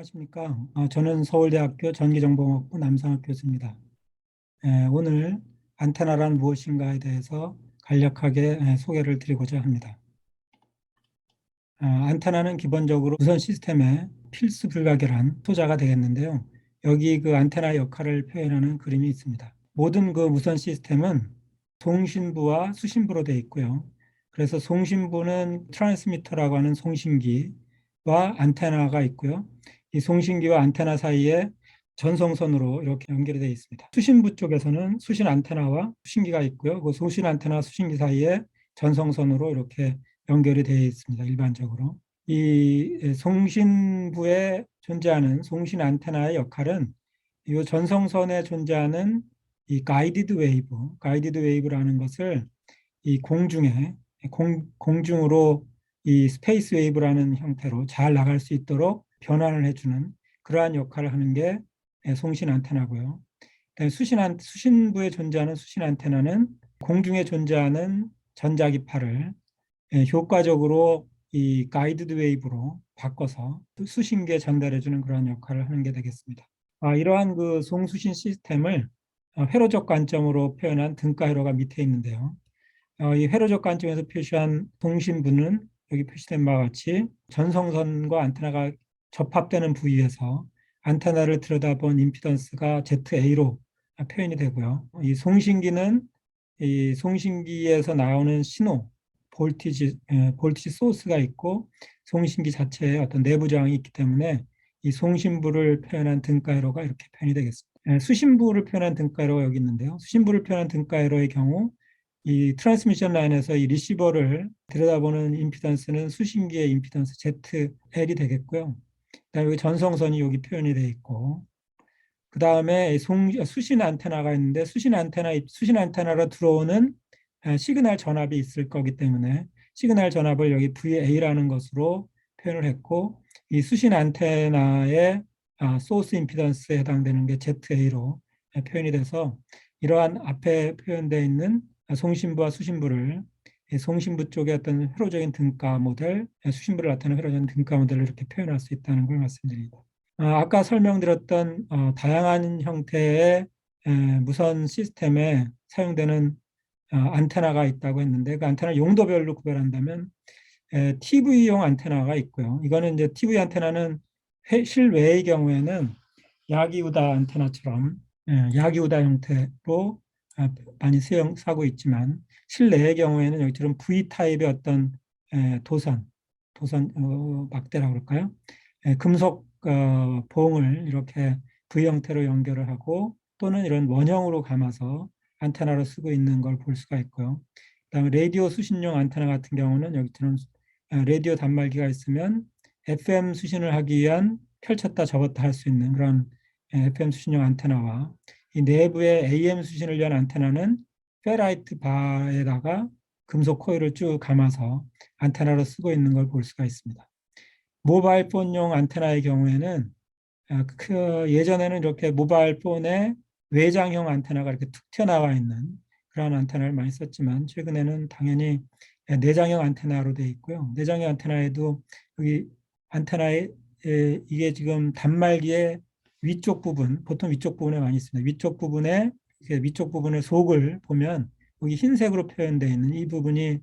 안녕하십니까. 저는 서울대학교 전기정보학부 남상학 교수입니다. 오늘 안테나란 무엇인가에 대해서 간략하게 소개를 드리고자 합니다. 안테나는 기본적으로 무선 시스템의 필수 불가결한 소자가 되겠는데요. 여기 그 안테나의 역할을 표현하는 그림이 있습니다. 모든 그 무선 시스템은 송신부와 수신부로 되어 있고요. 그래서 송신부는 트랜스미터라고 하는 송신기와 안테나가 있고요. 이 송신기와 안테나 사이에 전송선으로 이렇게 연결이 되어 있습니다. 수신부 쪽에서는 수신 안테나와 수신기가 있고요. 그 수신 안테나 수신기 사이에 전송선으로 이렇게 연결이 되어 있습니다. 일반적으로. 이 송신부에 존재하는 송신 안테나의 역할은 이 전송선에 존재하는 이 가이디드 웨이브라는 것을 이 공중에 공중으로 이 스페이스 웨이브라는 형태로 잘 나갈 수 있도록 변환을 해주는 그러한 역할을 하는 게 송신 안테나고요. 수신부에 존재하는 수신 안테나는 공중에 존재하는 전자기파를 효과적으로 이 가이드드 웨이브로 바꿔서 수신기에 전달해주는 그런 역할을 하는 게 되겠습니다. 이러한 그 송수신 시스템을 회로적 관점으로 표현한 등가 회로가 밑에 있는데요. 이 회로적 관점에서 표시한 송신부는 여기 표시된 바와 같이 전송선과 안테나가 접합되는 부위에서 안테나를 들여다본 임피던스가 ZA로 표현이 되고요. 이 송신기는 이 송신기에서 나오는 신호, 볼티지 소스가 있고 송신기 자체에 어떤 내부 저항이 있기 때문에 이 송신부를 표현한 등가회로가 이렇게 표현이 되겠습니다. 수신부를 표현한 등가회로가 여기 있는데요. 수신부를 표현한 등가회로의 경우 이 트랜스미션 라인에서 이 리시버를 들여다보는 임피던스는 수신기의 임피던스 ZL이 되겠고요. 그다음에 여기 전송선이 여기 표현이 되어 있고, 그 다음에 수신 안테나가 있는데 수신 안테나로 들어오는 시그널 전압이 있을 거기 때문에 시그널 전압을 여기 VA라는 것으로 표현을 했고, 이 수신 안테나의 소스 임피던스에 해당되는 게 ZA로 표현이 돼서 이러한 앞에 표현되어 있는 송신부와 수신부를 송신부 쪽의 어떤 회로적인 등가 모델, 수신부를 나타내는 회로적인 등가 모델을 이렇게 표현할 수 있다는 걸 말씀드립니다. 아까 설명드렸던 다양한 형태의 무선 시스템에 사용되는 안테나가 있다고 했는데, 그 안테나 용도별로 구별한다면 TV용 안테나가 있고요. 이거는 이제 TV 안테나는 실외의 경우에는 야기우다 안테나처럼 야기우다 형태로 많이 사고 있지만, 실내의 경우에는 여기처럼 V 타입의 어떤 도선 막대라고 그럴까요? 금속 봉을 이렇게 V 형태로 연결을 하고 또는 이런 원형으로 감아서 안테나로 쓰고 있는 걸 볼 수가 있고요. 그다음에 라디오 수신용 안테나 같은 경우는 여기처럼 라디오 단말기가 있으면 FM 수신을 하기 위한 펼쳤다 접었다 할 수 있는 그런 FM 수신용 안테나와, 이 내부의 AM 수신을 위한 안테나는 페라이트 바에다가 금속 코일을 쭉 감아서 안테나로 쓰고 있는 걸 볼 수가 있습니다. 모바일 폰용 안테나의 경우에는 예전에는 이렇게 모바일 폰에 외장형 안테나가 이렇게 툭 튀어나와 있는 그런 안테나를 많이 썼지만, 최근에는 당연히 내장형 안테나로 되어 있고요. 내장형 안테나에도 여기 안테나에 이게 지금 단말기의 위쪽 부분, 보통 위쪽 부분에 많이 있습니다. 위쪽 부분의 속을 보면 여기 흰색으로 표현되어 있는 이 부분이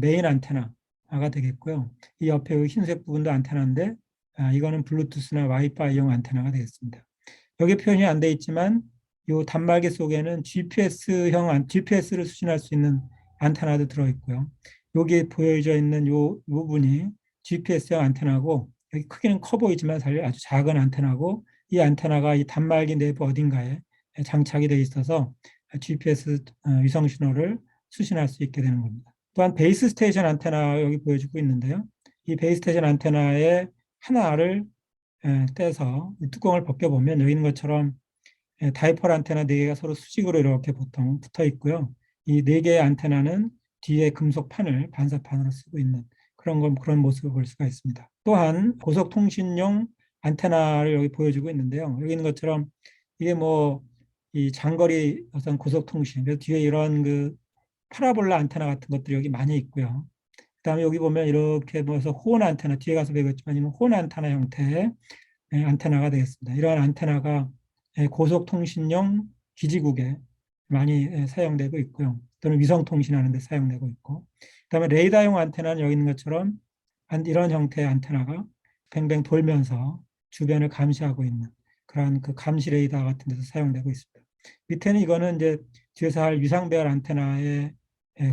메인 안테나가 되겠고요. 이 옆에 흰색 부분도 안테나인데 이거는 블루투스나 와이파이용 안테나가 되겠습니다. 여기 표현이 안 돼 있지만 이 단말기 속에는 GPS를 수신할 수 있는 안테나도 들어있고요. 여기 보여져 있는 이 부분이 GPS형 안테나고, 여기 크기는 커 보이지만 사실 아주 작은 안테나고, 이 안테나가 이 단말기 내부 어딘가에 장착이 되어 있어서 GPS 위성 신호를 수신할 수 있게 되는 겁니다. 또한 베이스 스테이션 안테나 여기 보여주고 있는데요. 이 베이스 스테이션 안테나의 하나를 떼서 뚜껑을 벗겨보면 여기 있는 것처럼 다이폴 안테나 4개가 서로 수직으로 이렇게 보통 붙어 있고요. 이 4개의 안테나는 뒤에 금속 판을 반사판으로 쓰고 있는 그런 모습을 볼 수가 있습니다. 또한 고속통신용 안테나를 여기 보여주고 있는데요. 여기 있는 것처럼 이게 이 장거리 어떤 고속통신, 그래서 뒤에 이런 그 파라볼라 안테나 같은 것들이 여기 많이 있고요. 그다음에 여기 보면 이렇게 호은 안테나, 뒤에 가서 배우겠지만 이는 호은 안테나 형태의 안테나가 되겠습니다. 이러한 안테나가 고속통신용 기지국에 많이 사용되고 있고요. 또는 위성통신하는 데 사용되고 있고, 그다음에 레이더용 안테나는 여기 있는 것처럼 이런 형태의 안테나가 뱅뱅 돌면서 주변을 감시하고 있는 그러한 그 감시 레이더 같은 데서 사용되고 있습니다. 밑에는 이거는 이제 뒤에서 할 위상 배열 안테나의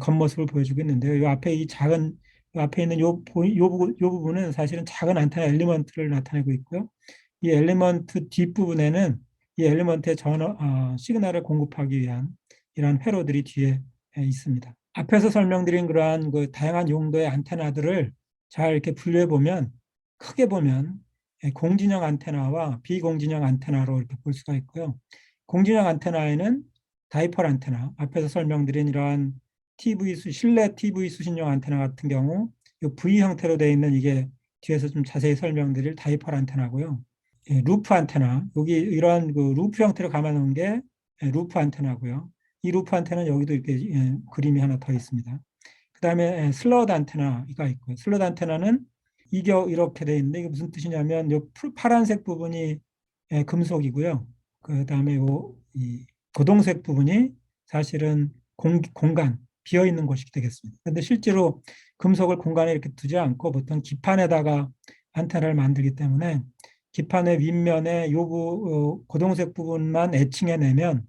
겉모습을 보여주고 있는데요. 이 앞에 이 작은 이 앞에 있는 요 부분은 사실은 작은 안테나 엘리먼트를 나타내고 있고요. 이 엘리먼트 뒷부분에는 이 엘리먼트의 시그널을 공급하기 위한 이러한 회로들이 뒤에 있습니다. 앞에서 설명드린 그러한 그 다양한 용도의 안테나들을 잘 이렇게 분류해 보면 크게 보면 공진영 안테나와 비공진영 안테나로 이렇게 볼 수가 있고요. 공진영 안테나에는 다이폴 안테나, 앞에서 설명드린 이러한 실내 TV 수신용 안테나 같은 경우 이 V 형태로 되어 있는 이게 뒤에서 좀 자세히 설명드릴 다이폴 안테나고요. 루프 안테나, 여기 이러한 그 루프 형태로 감아놓은 게 루프 안테나고요. 이 루프 안테나는 여기도 이렇게 그림이 하나 더 있습니다. 그 다음에 슬러드 안테나가 있고요. 슬러드 안테나는 이게 이렇게 되어 있는데 이게 무슨 뜻이냐면 이 파란색 부분이 금속이고요. 그 다음에 이 고동색 부분이 사실은 공간, 비어 있는 곳이 되겠습니다. 그런데 실제로 금속을 공간에 이렇게 두지 않고 보통 기판에다가 안테나를 만들기 때문에 기판의 윗면에 고동색 부분만 애칭해내면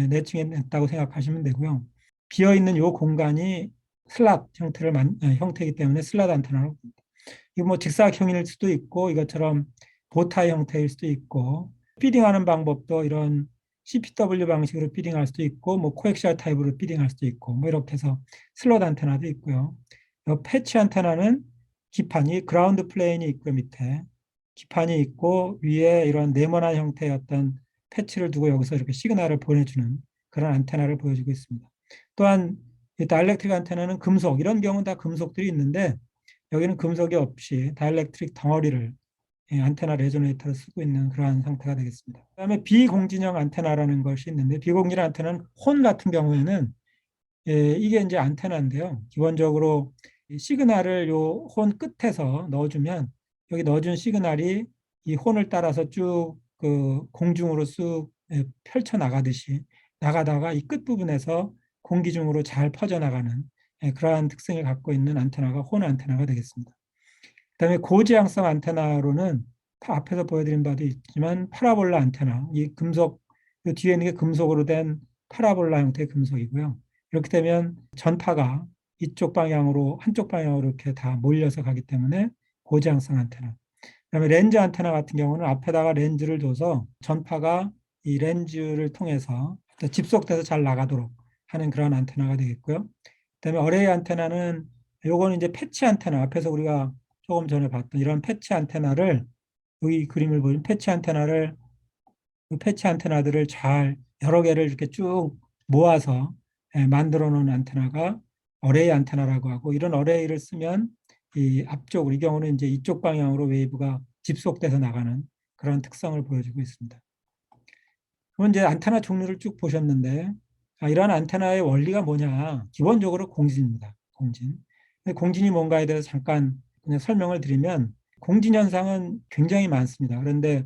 내칭해냈다고 생각하시면 되고요. 비어 있는 이 공간이 슬롯 형태이기 때문에 슬롯 안테나로 봅니다. 이거 뭐 직사각형일 수도 있고 이것처럼 보타이 형태일 수도 있고 피딩하는 방법도 이런 CPW 방식으로 피딩할 수도 있고 뭐 코엑시얼 타입으로 피딩할 수도 있고 뭐 이렇게 해서 슬롯 안테나도 있고요. 패치 안테나는 기판이 그라운드 플레인이 있고 밑에 기판이 있고 위에 이런 네모난 형태의 어떤 패치를 두고 여기서 이렇게 시그널을 보내주는 그런 안테나를 보여주고 있습니다. 또한 다이엘렉트릭 안테나는 금속, 이런 경우는 다 금속들이 있는데 여기는 금속이 없이 다이엘렉트릭 덩어리를 안테나 레조네이터로 쓰고 있는 그러한 상태가 되겠습니다. 그다음에 비공진형 안테나라는 것이 있는데 비공진형 안테나는 혼 같은 경우에는 이게 이제 안테나인데요. 기본적으로 시그널을 요 혼 끝에서 넣어주면 여기 넣어준 시그널이 이 혼을 따라서 쭉 그 공중으로 쑥 펼쳐 나가듯이 나가다가 이 끝부분에서 공기 중으로 잘 퍼져나가는 그러한 특성을 갖고 있는 안테나가 혼 안테나가 되겠습니다. 그다음에 고지향성 안테나로는 앞에서 보여드린 바도 있지만 파라볼라 안테나, 이 금속, 이 뒤에 있는 게 금속으로 된 파라볼라 형태의 금속이고요. 이렇게 되면 전파가 이쪽 방향으로 한쪽 방향으로 이렇게 다 몰려서 가기 때문에 고지향성 안테나. 그다음에 렌즈 안테나 같은 경우는 앞에다가 렌즈를 둬서 전파가 이 렌즈를 통해서 집속돼서 잘 나가도록 하는 그런 안테나가 되겠고요. 그다음에 어레이 안테나는 요거는 이제 패치 안테나, 앞에서 우리가 조금 전에 봤던 이런 패치 안테나를, 여기 그림을 보면 패치 안테나들을 잘 여러 개를 이렇게 쭉 모아서 만들어 놓은 안테나가 어레이 안테나라고 하고, 이런 어레이를 쓰면 이 앞쪽으로, 이 경우는 이제 이쪽 방향으로 웨이브가 집속돼서 나가는 그런 특성을 보여주고 있습니다. 그럼 이제 안테나 종류를 쭉 보셨는데, 이러한 안테나의 원리가 뭐냐? 기본적으로 공진입니다. 공진. 공진이 뭔가에 대해서 잠깐 그냥 설명을 드리면, 공진 현상은 굉장히 많습니다. 그런데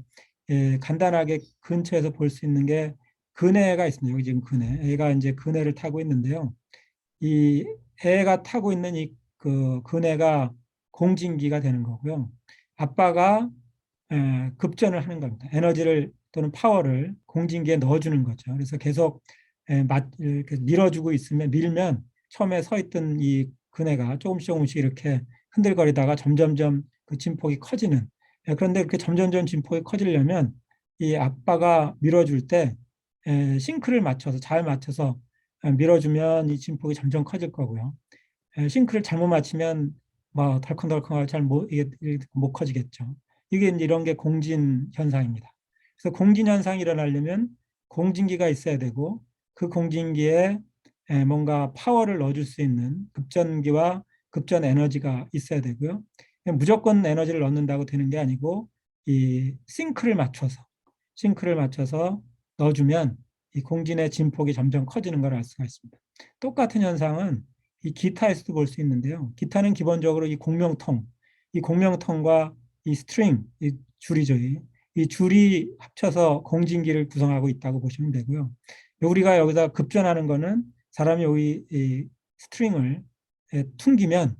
간단하게 근처에서 볼 수 있는 게 그네가 있습니다. 여기 지금 그네. 애가 이제 그네를 타고 있는데요. 이 애가 타고 있는 이 그 그네가 공진기가 되는 거고요. 아빠가 급전을 하는 겁니다. 에너지를 또는 파워를 공진기에 넣어주는 거죠. 그래서 계속 이렇게 밀어주고 있으면, 밀면 처음에 서 있던 이 그네가 조금씩 이렇게 흔들거리다가 점점점 그 진폭이 커지는. 그런데 그렇게 점점점 진폭이 커지려면 이 아빠가 밀어줄 때 싱크를 맞춰서 잘 맞춰서 밀어주면 이 진폭이 점점 커질 거고요. 싱크를 잘못 맞추면 뭐 덜컹덜컹하고 이게 못 커지겠죠. 이게 이제 이런 게 공진 현상입니다. 그래서 공진 현상이 일어나려면 공진기가 있어야 되고, 그 공진기에 뭔가 파워를 넣어줄 수 있는 급전기와 급전 에너지가 있어야 되고요. 무조건 에너지를 넣는다고 되는 게 아니고, 이 싱크를 맞춰서 넣어주면 이 공진의 진폭이 점점 커지는 걸 알 수가 있습니다. 똑같은 현상은 이 기타에서도 볼 수 있는데요. 기타는 기본적으로 이 공명통과 이 스트링, 이 줄이죠. 이 줄이 합쳐서 공진기를 구성하고 있다고 보시면 되고요. 우리가 여기다 급전하는 거는 사람이 여기 이 스트링을 튕기면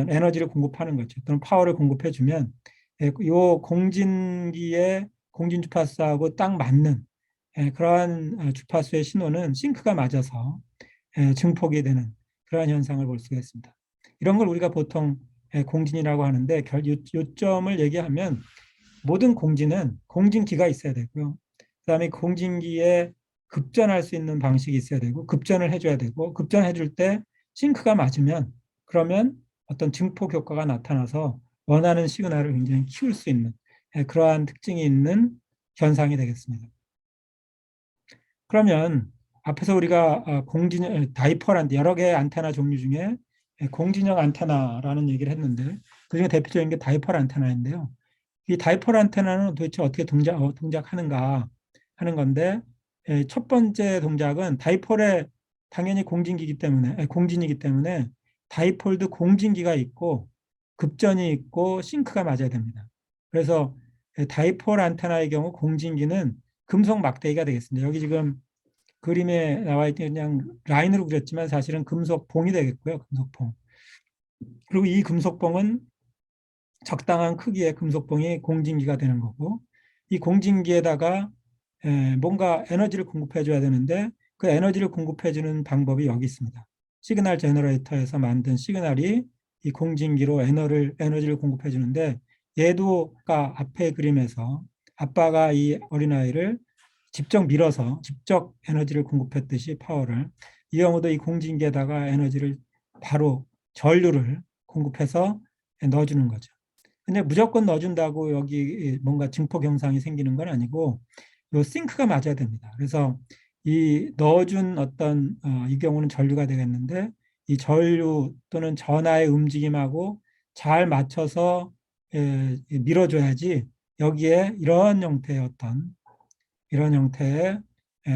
에너지를 공급하는 거죠. 또는 파워를 공급해 주면 이 공진기의 공진 주파수하고 딱 맞는 그러한 주파수의 신호는 싱크가 맞아서 증폭이 되는 그러한 현상을 볼 수가 있습니다. 이런 걸 우리가 보통 공진이라고 하는데 요점을 얘기하면 모든 공진은 공진기가 있어야 되고요. 그다음에 공진기에 급전할 수 있는 방식이 있어야 되고 급전을 해줘야 되고 급전해줄 때 싱크가 맞으면 그러면 어떤 증폭 효과가 나타나서 원하는 시그널을 굉장히 키울 수 있는 그러한 특징이 있는 현상이 되겠습니다. 그러면 앞에서 우리가 공진형 다이폴 여러 개의 안테나 종류 중에 공진형 안테나라는 얘기를 했는데 그중에 대표적인 게 다이폴 안테나인데요. 이 다이폴 안테나는 도대체 어떻게 동작하는가 하는 건데 첫 번째 동작은 다이폴에 당연히 공진이기 때문에 다이폴도 공진기가 있고 급전이 있고 싱크가 맞아야 됩니다. 그래서 다이폴 안테나의 경우 공진기는 금속 막대기가 되겠습니다. 여기 지금 그림에 나와 있는 그냥 라인으로 그렸지만 사실은 금속봉이 되겠고요. 금속봉. 그리고 이 금속봉은 적당한 크기의 금속봉이 공진기가 되는 거고 이 공진기에다가 뭔가 에너지를 공급해 줘야 되는데 그 에너지를 공급해 주는 방법이 여기 있습니다. 시그널 제너레이터에서 만든 시그널이 이 공진기로 에너지를 공급해 주는데 얘도가 앞에 그림에서 아빠가 이 어린아이를 직접 에너지를 공급했듯이 파워를 이 경우도 이 공진기에다가 에너지를 바로 전류를 공급해서 넣어주는 거죠. 근데 무조건 넣어준다고 여기 뭔가 증폭 현상이 생기는 건 아니고 요 싱크가 맞아야 됩니다. 그래서 이 넣어준 이 경우는 전류가 되겠는데 이 전류 또는 전하의 움직임하고 잘 맞춰서 밀어줘야지 여기에 이런 형태의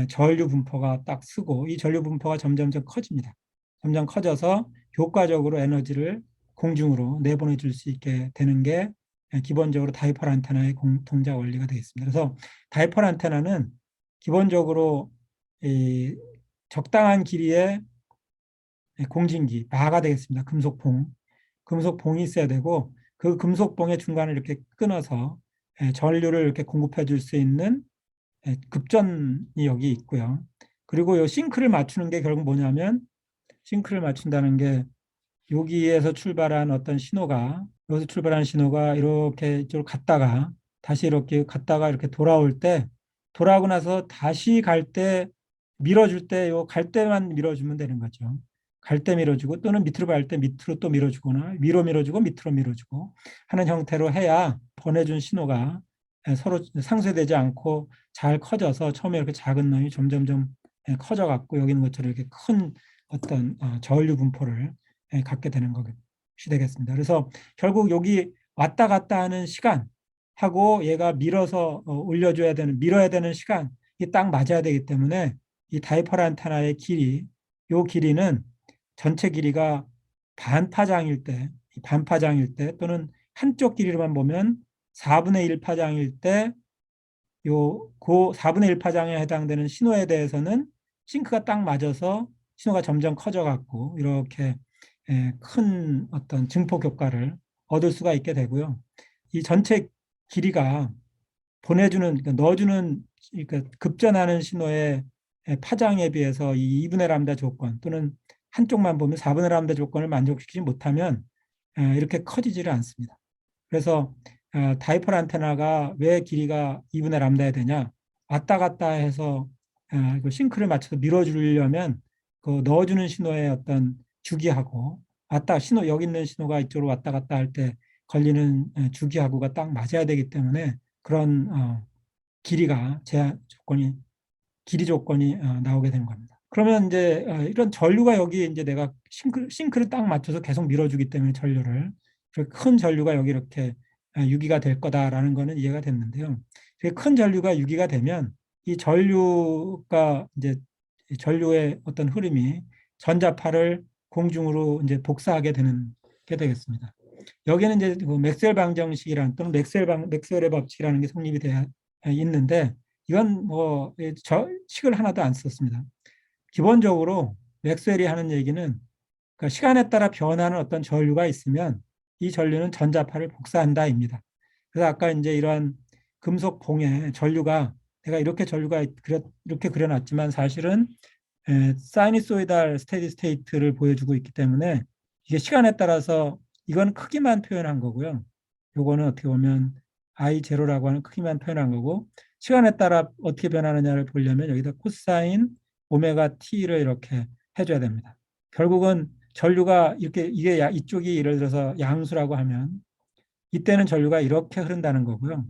전류 분포가 딱 쓰고 이 전류 분포가 점점점 커집니다. 점점 커져서 효과적으로 에너지를 공중으로 내보내줄 수 있게 되는 게 기본적으로 다이폴 안테나의 동작 원리가 되겠습니다. 그래서 다이폴 안테나는 기본적으로 이 적당한 길이의 공진기, 바가 되겠습니다. 금속봉이 있어야 되고 그 금속봉의 중간을 이렇게 끊어서 전류를 이렇게 공급해 줄 수 있는 급전이 여기 있고요. 그리고 이 싱크를 맞추는 게 결국 뭐냐면 싱크를 맞춘다는 게 여기에서 출발한 어떤 신호가 여기서 출발한 신호가 이렇게 이쪽으로 갔다가 다시 이렇게 갔다가 이렇게 돌아올 때 돌아오고 나서 다시 갈 때 밀어줄 때 요 갈 때만 밀어주면 되는 거죠. 갈 때 밀어주고 또는 밑으로 갈 때 밑으로 또 밀어주거나 위로 밀어주고 밑으로 밀어주고 하는 형태로 해야 보내준 신호가 서로 상쇄되지 않고 잘 커져서 처음에 이렇게 작은 놈이 점점점 커져 갖고 여기 있는 것처럼 이렇게 큰 어떤 전류 분포를 갖게 되는 것이 되겠습니다. 그래서 결국 여기 왔다 갔다 하는 시간하고 얘가 밀어야 되는 시간이 딱 맞아야 되기 때문에 이 다이폴 안테나의 요 길이는 전체 길이가 반파장일 때 또는 한쪽 길이로만 보면 4분의 1 파장일 때 그 4분의 1 파장에 해당되는 신호에 대해서는 싱크가 딱 맞아서 신호가 점점 커져갖고 이렇게 큰 어떤 증폭 효과를 얻을 수가 있게 되고요. 이 전체 길이가 그러니까 넣어주는, 그러니까 급전하는 신호의 파장에 비해서 이 2분의 람다 조건 또는 한쪽만 보면 4분의 람다 조건을 만족시키지 못하면 이렇게 커지지를 않습니다. 그래서 다이폴 안테나가 왜 길이가 2분의 람다야 되냐? 왔다 갔다 해서 그 싱크를 맞춰서 밀어주려면 그 넣어주는 신호의 어떤 주기하고 여기 있는 신호가 이쪽으로 왔다 갔다 할 때 걸리는 주기하고가 딱 맞아야 되기 때문에 그런 길이 조건이 나오게 되는 겁니다. 그러면 이제 이런 전류가 여기 이제 내가 싱크를 딱 맞춰서 계속 밀어주기 때문에 큰 전류가 여기 이렇게 유기가 될 거다라는 거는 이해가 됐는데요. 큰 전류가 유기가 되면 이 전류의 어떤 흐름이 전자파를 공중으로 이제 복사하게 되는 게 되겠습니다. 여기는 이제 그 맥스웰 방정식이란 또는 맥스웰의 법칙이라는 게 성립이 되어 있는데 이건 뭐 식을 하나도 안 썼습니다. 기본적으로 맥스웰이 하는 얘기는 그러니까 시간에 따라 변하는 어떤 전류가 있으면 이 전류는 전자파를 복사한다입니다. 그래서 아까 이제 이러한 금속 봉에 전류가 내가 이렇게 전류가 이렇게 그려놨지만 사실은 사이니소이달 스테디 스테이트를 보여주고 있기 때문에 이게 시간에 따라서 이건 크기만 표현한 거고요. 요거는 어떻게 보면 I0라고 하는 크기만 표현한 거고 시간에 따라 어떻게 변하느냐를 보려면 여기다 코사인 오메가 t를 이렇게 해줘야 됩니다. 결국은 전류가 이렇게 이게 이쪽이 예를 들어서 양수라고 하면 이때는 전류가 이렇게 흐른다는 거고요.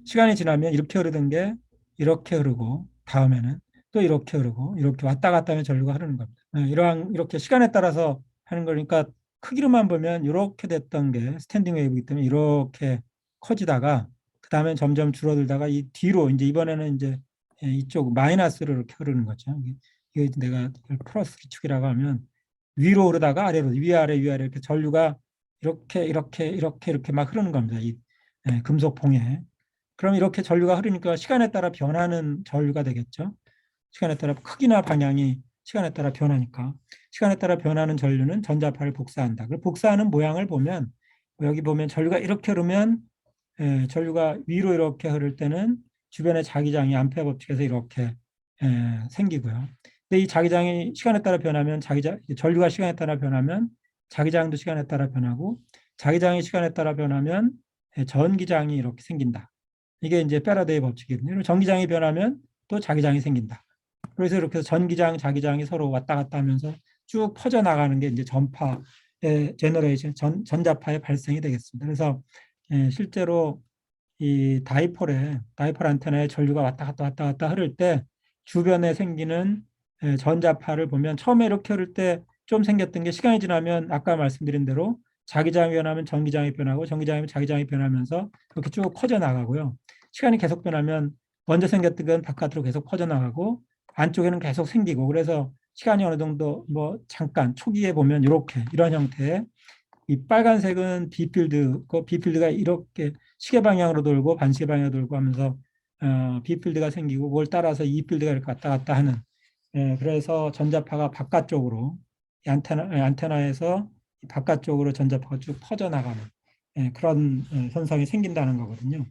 시간이 지나면 이렇게 흐르던 게 이렇게 흐르고 다음에는 또 이렇게 흐르고 이렇게 왔다 갔다 하면 전류가 흐르는 겁니다. 이렇게 시간에 따라서 하는 거니까 크기로만 보면 이렇게 됐던 게 스탠딩 웨이브이기 때문에 이렇게 커지다가 그 다음에 점점 줄어들다가 이 뒤로 이제 이번에는 이제 이쪽 마이너스로 이렇게 흐르는 거죠. 이게 내가 플러스 기축이라고 하면 위로 흐르다가 아래로 위아래 이렇게 전류가 이렇게 막 흐르는 겁니다. 이 금속 봉에. 그럼 이렇게 전류가 흐르니까 시간에 따라 변하는 전류가 되겠죠. 시간에 따라 크기나 방향이 시간에 따라 변하니까 시간에 따라 변하는 전류는 전자파를 복사한다. 그 복사하는 모양을 보면 여기 보면 전류가 이렇게 흐르면 전류가 위로 이렇게 흐를 때는 주변의 자기장이 암페어 법칙에서 이렇게 생기고요. 근데 이 자기장이 시간에 따라 변하면 전류가 시간에 따라 변하면 자기장도 시간에 따라 변하고 자기장이 시간에 따라 변하면 전기장이 이렇게 생긴다. 이게 이제 패러데이 법칙이거든요. 전기장이 변하면 또 자기장이 생긴다. 그래서 이렇게 전기장, 자기장이 서로 왔다 갔다 하면서 쭉 퍼져 나가는 게 이제 전파의 제너레이션, 전자파의 발생이 되겠습니다. 그래서 실제로 이 다이폴 안테나에 전류가 왔다 갔다 흐를 때 주변에 생기는 전자파를 보면 처음에 이렇게 흐를 때 좀 생겼던 게 시간이 지나면 아까 말씀드린 대로 자기장이 변하면 전기장이 변하고 전기장이면 자기장이 변하면서 그렇게 쭉 퍼져 나가고요. 시간이 계속 변하면 먼저 생겼던 건 바깥으로 계속 퍼져 나가고 안쪽에는 계속 생기고 그래서 시간이 어느 정도 뭐 잠깐 초기에 보면 이렇게 이런 형태의 이 빨간색은 B필드, 그 B필드가 이렇게 시계 방향으로 돌고 반시계 방향으로 돌고 하면서 B필드가 생기고 그걸 따라서 E필드가 이렇게 왔다 갔다 하는 그래서 전자파가 바깥쪽으로 안테나에서 바깥쪽으로 전자파가 쭉 퍼져나가는 그런 현상이 생긴다는 거거든요.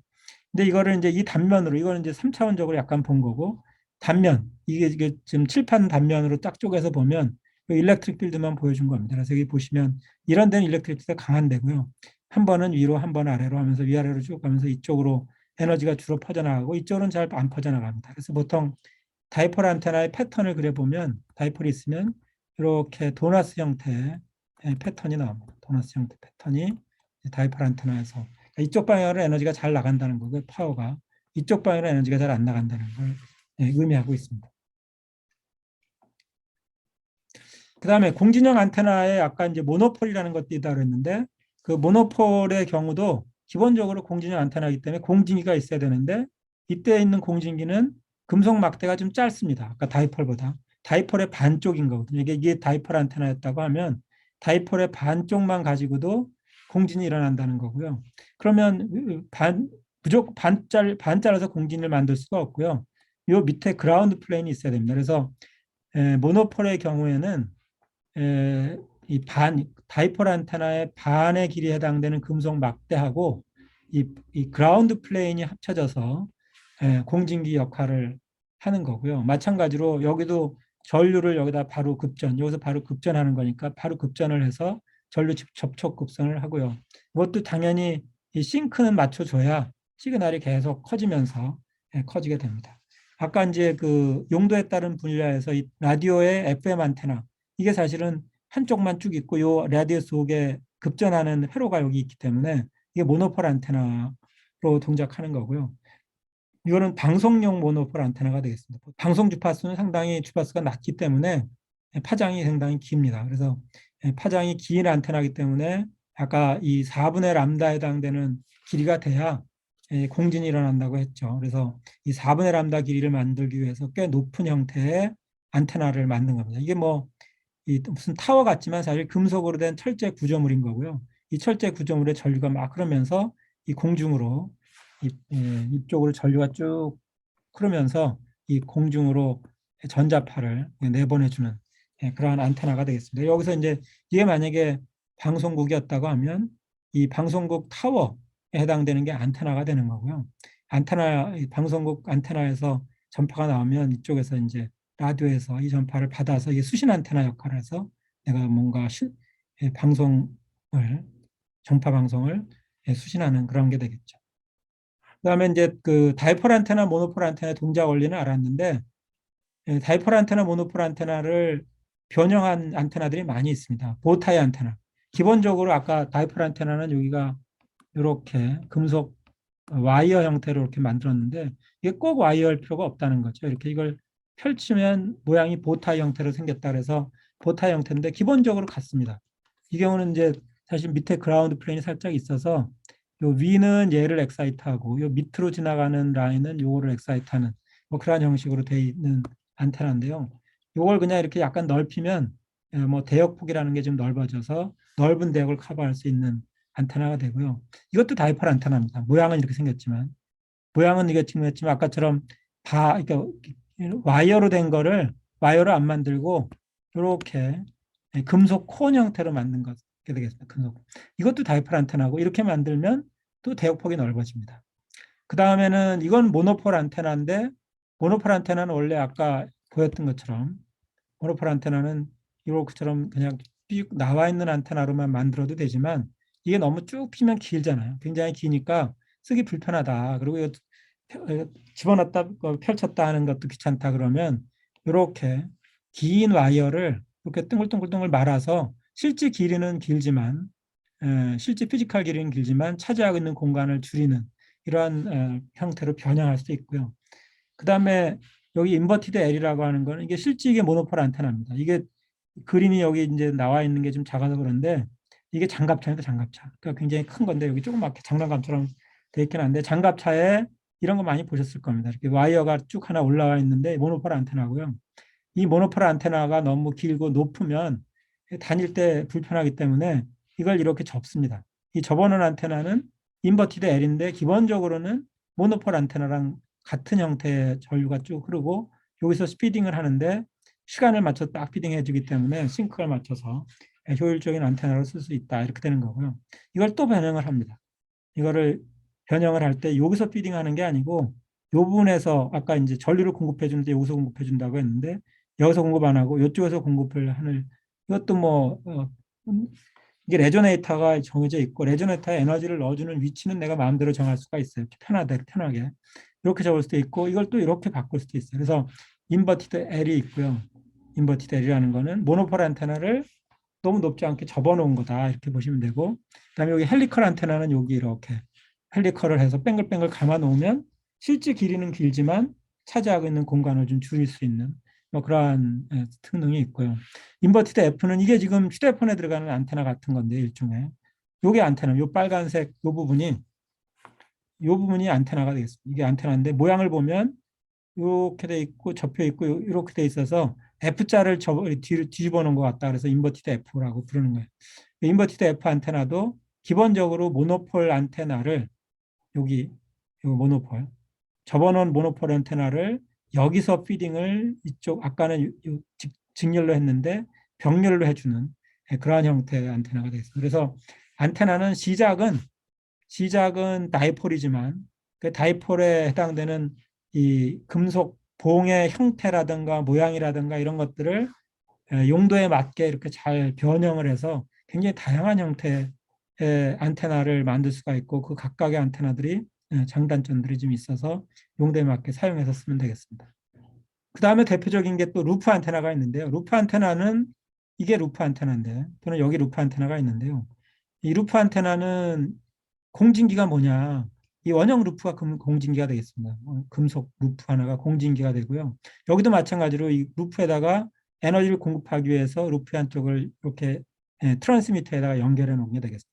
근데 이거를 이제 이 단면으로 이거는 이제 3차원적으로 약간 본 거고 단면 이게 지금 칠판 단면으로 딱 쪼개서 보면 일렉트릭 필드만 보여준 겁니다. 그래서 여기 보시면 이런 데는 일렉트릭 필드가 강한 데고요. 한 번은 위로 한 번 아래로 하면서 위아래로 쭉 가면서 이쪽으로 에너지가 주로 퍼져나가고 이쪽은 잘 안 퍼져나갑니다. 그래서 보통 다이폴 안테나의 패턴을 그려보면 다이폴이 있으면 이렇게 도너스 형태의 패턴이 나옵니다. 도너스 형태 패턴이 다이폴 안테나에서 이쪽 방향으로 에너지가 잘 나간다는 거고요. 파워가 이쪽 방향으로 에너지가 잘 안 나간다는 걸 의미하고 있습니다. 그 다음에 공진형 안테나에 아까 이제 모노폴이라는 것도 있다고 그랬는데 그 모노폴의 경우도 기본적으로 공진형 안테나이기 때문에 공진기가 있어야 되는데 이때 있는 공진기는 금속 막대가 좀 짧습니다. 아까 다이폴보다. 다이폴의 반쪽인 거거든요. 이게 다이폴 안테나였다고 하면 다이폴의 반쪽만 가지고도 공진이 일어난다는 거고요. 그러면 무조건 반 잘라서 공진을 만들 수가 없고요. 요 밑에 그라운드 플레인이 있어야 됩니다. 그래서 모노폴의 경우에는 이 다이폴 안테나의 반의 길이에 해당되는 금속 막대하고 이 그라운드 플레인이 합쳐져서 공진기 역할을 하는 거고요. 마찬가지로 여기도 전류를 여기다 바로 여기서 바로 급전하는 거니까 바로 급전을 해서 전류 접촉 급선을 하고요. 이것도 당연히 이 싱크는 맞춰줘야 시그널이 계속 커지면서 커지게 됩니다. 아까 이제 그 용도에 따른 분야에서 이 라디오의 FM 안테나 이게 사실은 한쪽만 쭉 있고 요 라디오 속에 급전하는 회로가 여기 있기 때문에 이게 모노폴 안테나로 동작하는 거고요. 이거는 방송용 모노폴 안테나가 되겠습니다. 방송 주파수는 상당히 주파수가 낮기 때문에 파장이 상당히 깁니다. 그래서 파장이 긴 안테나이기 때문에 아까 이 4분의 람다에 해당되는 길이가 돼야 공진이 일어난다고 했죠. 그래서 이 4분의 람다 길이를 만들기 위해서 꽤 높은 형태의 안테나를 만든 겁니다. 이게 뭐 무슨 타워 같지만 사실 금속으로 된 철제 구조물인 거고요. 이 철제 구조물의 전류가 막 흐르면서 이 공중으로 이쪽으로 전류가 쭉 흐르면서 이 공중으로 전자파를 내보내주는 그러한 안테나가 되겠습니다. 여기서 이제 이게 만약에 방송국이었다고 하면 이 방송국 타워에 해당되는 게 안테나가 되는 거고요. 안테나, 방송국 안테나에서 전파가 나오면 이쪽에서 이제 라디오에서 이 전파를 받아서 이게 수신 안테나 역할을 해서 내가 뭔가 방송을, 전파 방송을 수신하는 그런 게 되겠죠. 그다음에 이제 그 다이폴 안테나, 모노폴 안테나 동작 원리는 알았는데 다이폴 안테나, 모노폴 안테나를 변형한 안테나들이 많이 있습니다. 보타이 안테나. 기본적으로 아까 다이폴 안테나는 여기가 이렇게 금속 와이어 형태로 이렇게 만들었는데 이게 꼭 와이어일 필요가 없다는 거죠. 이렇게 이걸 펼치면 모양이 보타이 형태로 생겼다 그래서 보타이 형태인데 기본적으로 같습니다. 이 경우는 이제 사실 밑에 그라운드 플레인이 살짝 있어서 요 위는 얘를 엑사이트하고 요 밑으로 지나가는 라인은 요거를 엑사이트하는 뭐 그런 형식으로 되어 있는 안테나인데요. 요걸 그냥 이렇게 약간 넓히면 뭐 대역폭이라는 게 좀 넓어져서 넓은 대역을 커버할 수 있는 안테나가 되고요. 이것도 다이폴 안테나입니다. 모양은 이렇게 생겼지만 모양은 이게 지금 했지만 아까처럼 그러니까 와이어로 된 거를 와이어로 안 만들고 이렇게 금속 콘 형태로 만든 것 되겠습니다. 금속. 이것도 다이폴 안테나고 이렇게 만들면 또 대역폭이 넓어집니다. 그 다음에는 이건 모노폴 안테나인데 모노폴 안테나는 원래 아까 보였던 것처럼 모노폴 안테나는 이렇게처럼 그냥 쭉 나와 있는 안테나로만 만들어도 되지만 이게 너무 쭉 피면 길잖아요. 굉장히 기니까 쓰기 불편하다. 그리고 이거 집어넣었다 펼쳤다 하는 것도 귀찮다 그러면 이렇게 긴 와이어를 이렇게 둥글둥글둥글 말아서 실제 길이는 길지만 실제 피지컬 길이는 길지만 차지하고 있는 공간을 줄이는 이러한 형태로 변형할 수 있고요. 그 다음에 여기 인버티드 L이라고 하는 거는 이게 실제 이게 모노폴 안테나입니다. 이게 그림이 여기 이제 나와 있는 게 좀 작아서 그런데 이게 장갑차입니다. 장갑차. 그러니까 굉장히 큰 건데 여기 조그맣게 장난감처럼 돼 있긴 한데 장갑차에 이런 거 많이 보셨을 겁니다. 이렇게 와이어가 쭉 하나 올라와 있는데 모노폴 안테나고요. 이 모노폴 안테나가 너무 길고 높으면 다닐 때 불편하기 때문에 이걸 이렇게 접습니다. 이 접어놓은 안테나는 인버티드 L인데 기본적으로는 모노폴 안테나랑 같은 형태의 전류가 쭉 흐르고 여기서 스피딩을 하는데 시간을 맞춰서 딱 피딩해 주기 때문에 싱크를 맞춰서 효율적인 안테나로 쓸 수 있다 이렇게 되는 거고요. 이걸 또 변형을 합니다. 이거를 변형을 할 때 여기서 피딩하는 게 아니고 이 부분에서 아까 이제 전류를 공급해 주는데 여기서 공급해 준다고 했는데 여기서 공급 안 하고 이쪽에서 공급을 하는 이것도 뭐 이게 레조네이터가 정해져 있고 레조네이터에 에너지를 넣어주는 위치는 내가 마음대로 정할 수가 있어요. 편하게 이렇게 적을 수도 있고 이걸 또 이렇게 바꿀 수도 있어요. 그래서 인버티드 L이 있고요. 인버티드 L이라는 거는 모노폴 안테나를 너무 높지 않게 접어놓은 거다 이렇게 보시면 되고 그다음에 여기 헬리컬 안테나는 여기 이렇게 헬리컬을 해서 뱅글뱅글 감아 놓으면 실제 길이는 길지만 차지하고 있는 공간을 좀 줄일 수 있는 뭐 그러한 특능이 있고요. 인버티드 F는 이게 지금 휴대폰에 들어가는 안테나 같은 건데 일종의 요게 안테나, 요 빨간색 요 부분이 안테나가 되겠습니다. 이게 안테나인데 모양을 보면 이렇게 돼 있고 접혀 있고 이렇게 돼 있어서 F자를 뒤집어 놓은 것 같다. 그래서 인버티드 F라고 부르는 거예요. 인버티드 F 안테나도 기본적으로 모노폴 안테나를 여기 요 모노폴 접어놓은 모노폴 안테나를 여기서 피딩을 이쪽 아까는 직렬로 했는데 병렬로 해주는 그러한 형태의 안테나가 되겠습니다. 그래서 안테나는 시작은 다이폴이지만 그 다이폴에 해당되는 이 금속 봉의 형태라든가 모양이라든가 이런 것들을 용도에 맞게 이렇게 잘 변형을 해서 굉장히 다양한 형태의 안테나를 만들 수가 있고 그 각각의 안테나들이 장단점들이 좀 있어서 용도에 맞게 사용해서 쓰면 되겠습니다. 그 다음에 대표적인 게 또 루프 안테나가 있는데요. 루프 안테나는 이게 루프 안테나인데 또는 여기 루프 안테나가 있는데요. 이 루프 안테나는 공진기가 뭐냐? 이 원형 루프가 공진기가 되겠습니다. 금속 루프 하나가 공진기가 되고요. 여기도 마찬가지로 이 루프에다가 에너지를 공급하기 위해서 루프 한쪽을 이렇게 트랜스미터에다가 연결해 놓은 게 되겠습니다.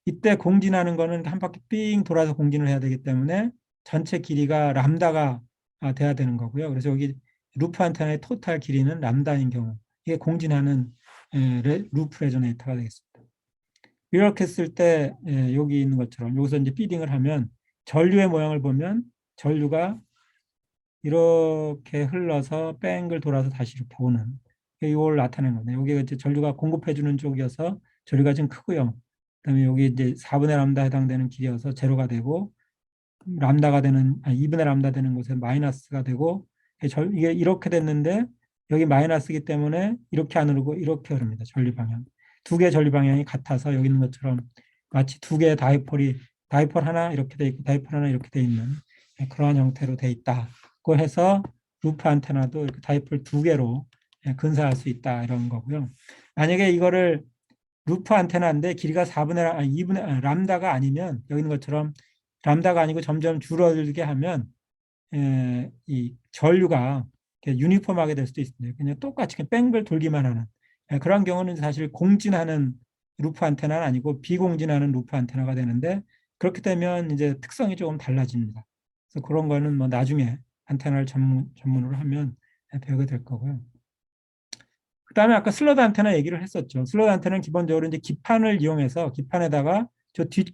이때 공진하는 거는 한 바퀴 삥 돌아서 공진을 해야 되기 때문에 전체 길이가 람다가 돼야 되는 거고요. 그래서 여기 루프 안테나의 토탈 길이는 람다인 경우 이게 공진하는 루프 레조네이터가 되겠습니다. 이렇게 했을 때 여기 있는 것처럼 여기서 이제 피딩을 하면 전류의 모양을 보면 전류가 이렇게 흘러서 뺑글 돌아서 다시 이렇게 오는 이걸 나타내는 거네요. 여기가 이제 전류가 공급해 주는 쪽이어서 전류가 좀 크고요. 그다음에 여기 이제 4분의 람다 해당되는 길이어서 제로가 되고 람다가 되는 2분의 람다 되는 곳에 마이너스가 되고 이게 이렇게 됐는데 여기 마이너스이기 때문에 이렇게 안 흐르고 이렇게 흐릅니다. 전류 방향. 두 개의 전류 방향이 같아서 여기 있는 것처럼 마치 두 개의 다이폴 하나 이렇게 돼 있고 다이폴 하나 이렇게 돼 있는 그러한 형태로 돼 있다고 해서 루프 안테나도 이렇게 다이폴 두 개로 근사할 수 있다 이런 거고요. 만약에 이거를 루프 안테나인데 길이가 2분의 람다가 아니면 여기 있는 것처럼 람다가 아니고 점점 줄어들게 하면 이 전류가 유니폼하게 될 수도 있습니다. 그냥 똑같이 그냥 뺑글 돌기만 하는 그런 경우는 사실 공진하는 루프 안테나는 아니고 비공진하는 루프 안테나가 되는데 그렇게 되면 이제 특성이 조금 달라집니다. 그래서 그런 거는 뭐 나중에 안테나를 전문으로 하면 배우게 될 거고요. 그다음에 아까 슬러드 안테나 얘기를 했었죠. 슬러드 안테나는 기본적으로 이제 기판을 이용해서 기판에다가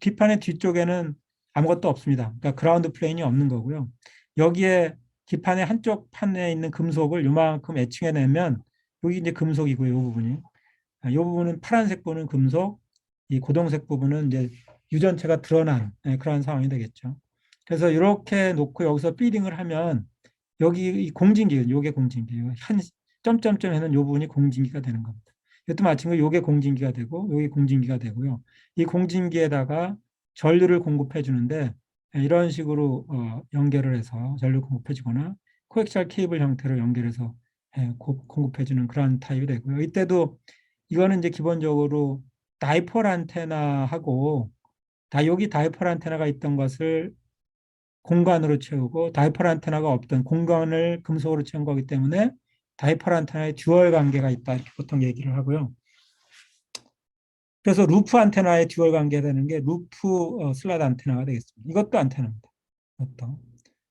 기판의 뒤쪽에는 아무것도 없습니다. 그러니까 그라운드 플레인이 없는 거고요. 여기에 기판의 한쪽 판에 있는 금속을 요만큼 애칭해내면 여기 이제 금속이고요. 이 부분이. 이 부분은 파란색 부분은 금속, 이 고동색 부분은 이제 유전체가 드러난 그런 상황이 되겠죠. 그래서 이렇게 놓고 여기서 피딩을 하면 여기 이 공진기, 요게 공진기, 한 점점점 해는 요 부분이 공진기가 되는 겁니다. 이것도 마찬가지로 요게 공진기가 되고 요게 공진기가 되고요. 이 공진기에다가 전류를 공급해 주는데 이런 식으로 연결을 해서 전류 공급해 주거나 코엑시얼 케이블 형태로 연결해서 공급해 주는 그런 타입이 되고요. 이때도 이거는 이제 기본적으로 다이폴 안테나하고 여기 다이폴 안테나가 있던 것을 공간으로 채우고 다이폴 안테나가 없던 공간을 금속으로 채운 거기 때문에 다이폴 안테나의 듀얼 관계가 있다 이렇게 보통 얘기를 하고요. 그래서 루프 안테나의 듀얼 관계가 되는 게 루프 슬라드 안테나가 되겠습니다. 이것도 안테나입니다. 어떤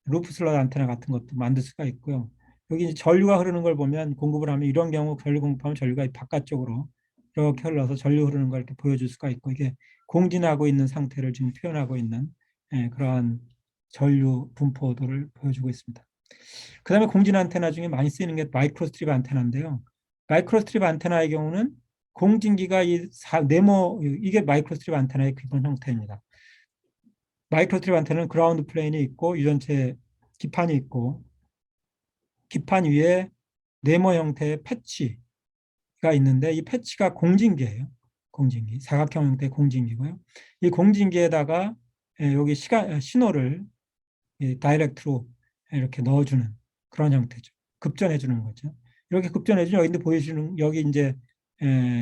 루프 슬라드 안테나 같은 것도 만들 수가 있고요. 여기 전류가 흐르는 걸 보면 공급을 하면 이런 경우 전류 공급하면 전류가 바깥쪽으로 이렇게 흘러서 전류 흐르는 걸 이렇게 보여줄 수가 있고 이게 공진하고 있는 상태를 지금 표현하고 있는 그러한 전류 분포도를 보여주고 있습니다. 그 다음에 공진 안테나 중에 많이 쓰이는 게 마이크로스트립 안테나인데요. 마이크로스트립 안테나의 경우는 공진기가 네모 이게 마이크로스트립 안테나의 기본 형태입니다. 마이크로스트립 안테나는 그라운드 플레인이 있고 유전체 기판이 있고 기판 위에 네모 형태의 패치가 있는데 이 패치가 공진기예요. 공진기 사각형 형태의 공진기고요. 이 공진기에다가 여기 신호를 다이렉트로 이렇게 넣어주는 그런 형태죠. 급전해 주는 거죠. 이렇게 급전해 주는 여기 보여주는 여기 이제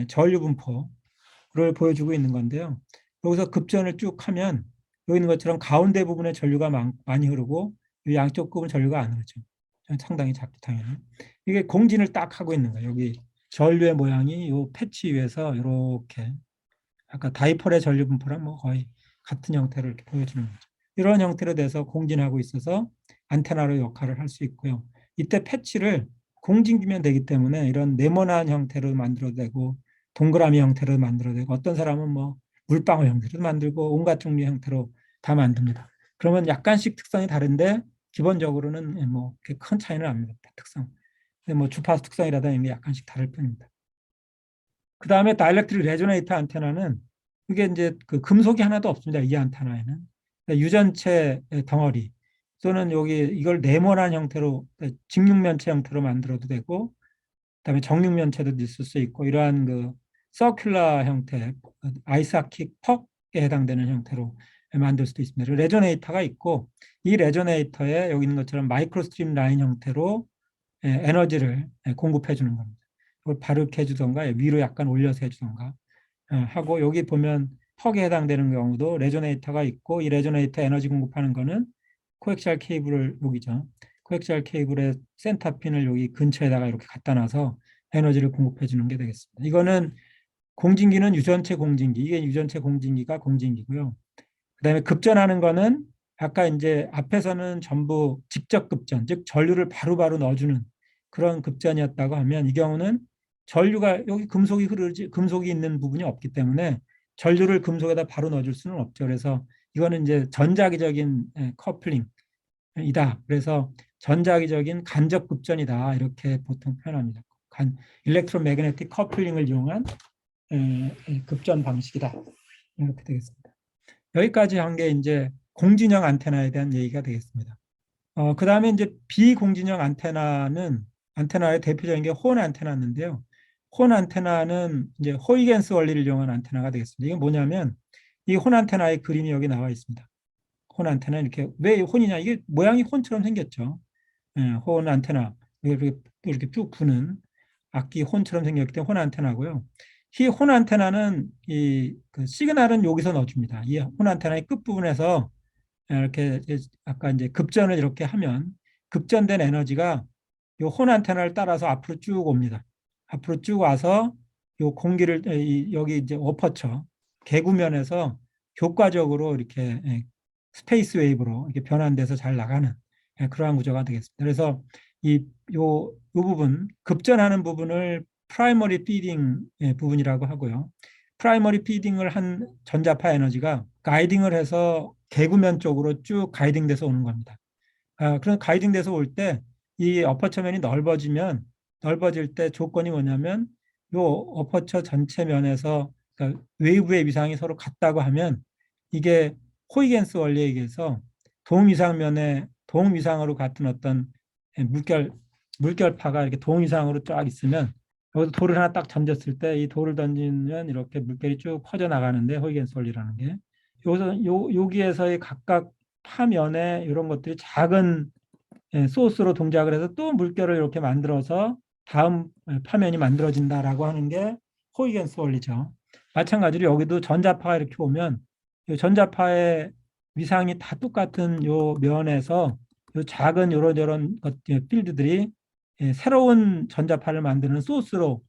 전류 분포를 보여주고 있는 건데요. 여기서 급전을 쭉 하면 여기 있는 것처럼 가운데 부분에 전류가 많이 흐르고 이 양쪽 부분 전류가 안 흐르죠. 상당히 작죠, 당연히. 이게 공진을 딱 하고 있는 거예요. 여기 전류의 모양이 이 패치 위에서 이렇게 아까 다이폴의 전류 분포랑 뭐 거의 같은 형태를 이렇게 보여주는 거죠. 이런 형태로 돼서 공진하고 있어서 안테나로 역할을 할 수 있고요. 이때 패치를 공진기면 되기 때문에 이런 네모난 형태로 만들어도 되고 동그라미 형태로 만들어도 되고 어떤 사람은 뭐 물방울 형태로 만들고 온갖 종류의 형태로 다 만듭니다. 그러면 약간씩 특성이 다른데 기본적으로는 뭐 큰 차이는 납니다. 특성. 뭐 주파수 특성이라든지 약간씩 다를 뿐입니다. 그 다음에 다이렉트릭 레조네이터 안테나는 이게 이제 그 금속이 하나도 없습니다. 이 안테나에는 유전체 덩어리 또는 여기 이걸 네모난 형태로 직육면체 형태로 만들어도 되고 그다음에 정육면체도 있을 수 있고 이러한 그 서큘러 형태 아이스하키 퍽에 해당되는 형태로 만들 수도 있습니다. 레조네이터가 있고 이 레조네이터에 여기 있는 것처럼 마이크로스트림 라인 형태로 에너지를 공급해 주는 겁니다. 이걸 바르게 해주던가 위로 약간 올려서 해주던가 하고 여기 보면 퍽에 해당되는 경우도 레조네이터가 있고 이 레조네이터 에너지 공급하는 거는 코엑시얼 케이블을 여기죠. 코엑시얼 케이블의 센터 핀을 여기 근처에다가 이렇게 갖다 놔서 에너지를 공급해 주는 게 되겠습니다. 이거는 공진기는 유전체 공진기, 이게 유전체 공진기가 공진기고요. 그다음에 급전하는 거는 아까 이제 앞에서는 전부 직접 급전, 즉 전류를 바로바로 넣어주는 그런 급전이었다고 하면 이 경우는 전류가 여기 금속이 흐르지 금속이 있는 부분이 없기 때문에 전류를 금속에다 바로 넣어줄 수는 없죠. 그래서 이거는 이제 전자기적인 커플링이다. 그래서 전자기적인 간접 급전이다. 이렇게 보통 표현합니다. 일렉트로매그네틱 커플링을 이용한 급전 방식이다. 이렇게 되겠습니다. 여기까지 한 게 이제 공진영 안테나에 대한 얘기가 되겠습니다. 그 다음에 이제 비공진영 안테나의 대표적인 게 혼 안테나인데요. 혼 안테나는 이제 호이겐스 원리를 이용한 안테나가 되겠습니다. 이게 뭐냐면 이 혼 안테나의 그림이 여기 나와 있습니다. 혼 안테나 이렇게 왜 혼이냐? 이게 모양이 혼처럼 생겼죠. 혼 안테나 이렇게 쭉 부는 악기 혼처럼 생겼기 때문에 혼 안테나고요. 이 혼 안테나는 그 시그널은 여기서 넣어줍니다. 이 혼 안테나의 끝 부분에서 이렇게 아까 이제 급전을 이렇게 하면 급전된 에너지가 요 혼 안테나를 따라서 앞으로 쭉 옵니다. 앞으로 쭉 와서 요 공기를 여기 이제 어퍼처 개구면에서 효과적으로 이렇게 스페이스 웨이브로 이렇게 변환돼서 잘 나가는 그러한 구조가 되겠습니다. 그래서 요 부분 급전하는 부분을 프라이머리 피딩 부분이라고 하고요. 프라이머리 피딩을 한 전자파 에너지가 가이딩을 해서 개구면 쪽으로 쭉 가이딩돼서 오는 겁니다. 그런 가이딩돼서 올 때 이 어퍼처면이 넓어질 때 조건이 뭐냐면 이 어퍼처 전체 면에서 그러니까 웨이브의 위상이 서로 같다고 하면 이게 호이겐스 원리에 의해서 동위상으로 같은 어떤 물결파가 이렇게 동위상으로 쫙 있으면 여기서 돌을 하나 딱 던졌을 때 이 돌을 던지면 이렇게 물결이 쭉 퍼져 나가는데 호이겐스 원리라는 게 여기에서의 각각 파면에 이런 것들이 작은 소스로 동작을 해서 또 물결을 이렇게 만들어서 다음 파면이 만들어진다라고 하는 게 호이겐스 원리죠. 마찬가지로 여기도 전자파가 이렇게 오면 전자파의 위상이 다 똑같은 요 면에서 요 작은 요런 필드들이 새로운 전자파를 만드는 소스로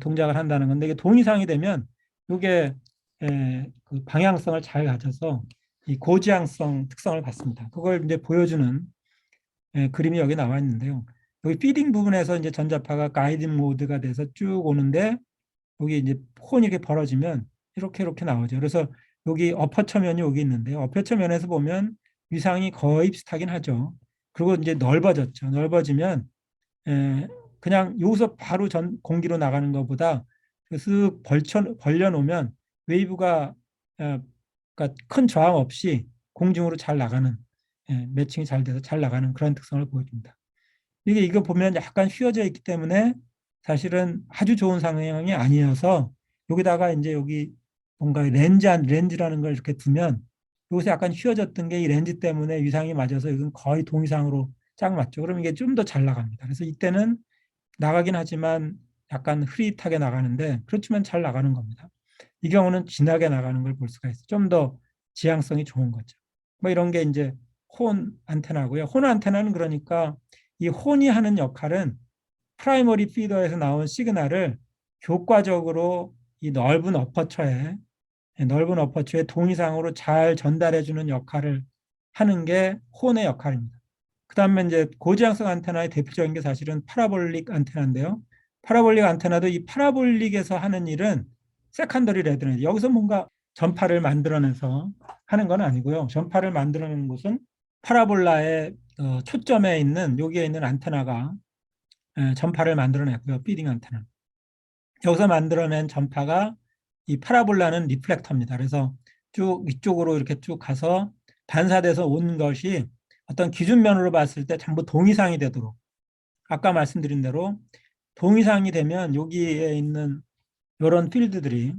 동작을 한다는 건데 이게 동이상이 되면 이게 그 방향성을 잘 가져서 이 고지향성 특성을 갖습니다. 그걸 이제 보여주는 그림이 여기 나와 있는데요. 여기 피딩 부분에서 이제 전자파가 가이딩 모드가 돼서 쭉 오는데 여기 이제 콘이 이렇게 벌어지면 이렇게 나오죠. 그래서 여기 어퍼처면이 여기 있는데 어퍼처면에서 보면 위상이 거의 비슷하긴 하죠. 그리고 이제 넓어졌죠. 넓어지면 그냥 여기서 바로 공기로 나가는 것보다 쓱 벌려놓으면 웨이브가 그러니까 큰 저항 없이 공중으로 잘 나가는 매칭이 잘 돼서 잘 나가는 그런 특성을 보여줍니다. 이거 보면 약간 휘어져 있기 때문에 사실은 아주 좋은 상황이 아니어서 여기다가 이제 여기 뭔가 렌즈라는 걸 이렇게 두면 여기서 약간 휘어졌던 게 이 렌즈 때문에 위상이 맞아서 이건 거의 동위상으로 쫙 맞죠. 그럼 이게 좀 더 잘 나갑니다. 그래서 이때는 나가긴 하지만 약간 흐릿하게 나가는데 그렇지만 잘 나가는 겁니다. 이 경우는 진하게 나가는 걸 볼 수가 있어요. 좀 더 지향성이 좋은 거죠. 뭐 이런 게 이제 혼 안테나고요. 혼 안테나는 그러니까 이 혼이 하는 역할은 프라이머리 피더에서 나온 시그널을 효과적으로 이 넓은 어퍼처에 동의상으로 잘 전달해주는 역할을 하는 게 혼의 역할입니다. 그 다음에 이제 고지향성 안테나의 대표적인 게 사실은 파라볼릭 안테나인데요. 파라볼릭 안테나도 이 파라볼릭에서 하는 일은 세컨더리 레드넌스 여기서 뭔가 전파를 만들어내서 하는 건 아니고요. 전파를 만들어내는 것은 파라볼라의 초점에 있는 여기에 있는 안테나가 전파를 만들어냈고요. 피딩 안테나. 여기서 만들어낸 전파가 이 파라볼라는 리플렉터입니다. 그래서 쭉 이쪽으로 이렇게 쭉 가서 반사돼서 온 것이 어떤 기준면으로 봤을 때 전부 동이상이 되도록 아까 말씀드린 대로 동이상이 되면 여기에 있는 이런 필드들이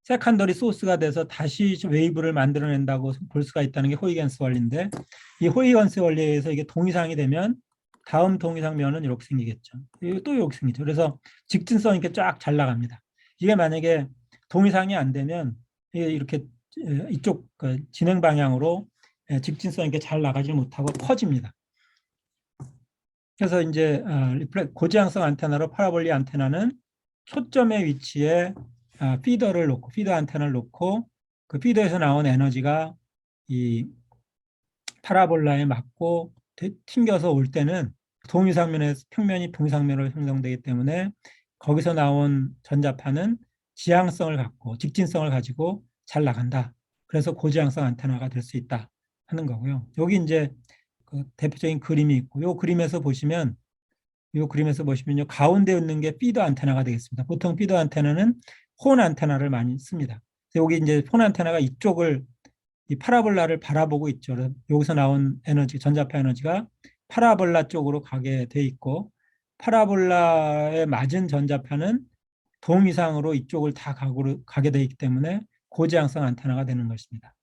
세컨더리 소스가 돼서 다시 웨이브를 만들어낸다고 볼 수가 있다는 게 호이겐스 원리인데 이 호이겐스 원리에 의해서 이게 동이상이 되면 다음 동이상면은 이렇게 생기겠죠. 또 이렇게 생기죠. 그래서 직진성 이렇게 쫙 잘 나갑니다. 이게 만약에 동이상이 안 되면 이렇게 이쪽 진행 방향으로 직진성 있게 잘 나가지 못하고 퍼집니다. 그래서 이제 고지향성 안테나로 파라볼릭 안테나는 초점의 위치에 피더 안테나를 놓고 그 피더에서 나온 에너지가 이 파라볼라에 맞고 튕겨서 올 때는 평면이 동위상면으로 형성되기 때문에 거기서 나온 전자파는 지향성을 갖고 직진성을 가지고 잘 나간다. 그래서 고지향성 안테나가 될 수 있다 하는 거고요. 여기 이제 그 대표적인 그림이 있고, 이 그림에서 보시면요, 가운데 있는 게 피더 안테나가 되겠습니다. 보통 피더 안테나는 폰 안테나를 많이 씁니다. 여기 이제 폰 안테나가 이쪽을 이 파라볼라를 바라보고 있죠. 여기서 나온 에너지, 전자파 에너지가 파라볼라 쪽으로 가게 돼 있고, 파라볼라에 맞은 전자파는 동이상으로 이쪽을 다 가게 돼 있기 때문에 고지향성 안테나가 되는 것입니다.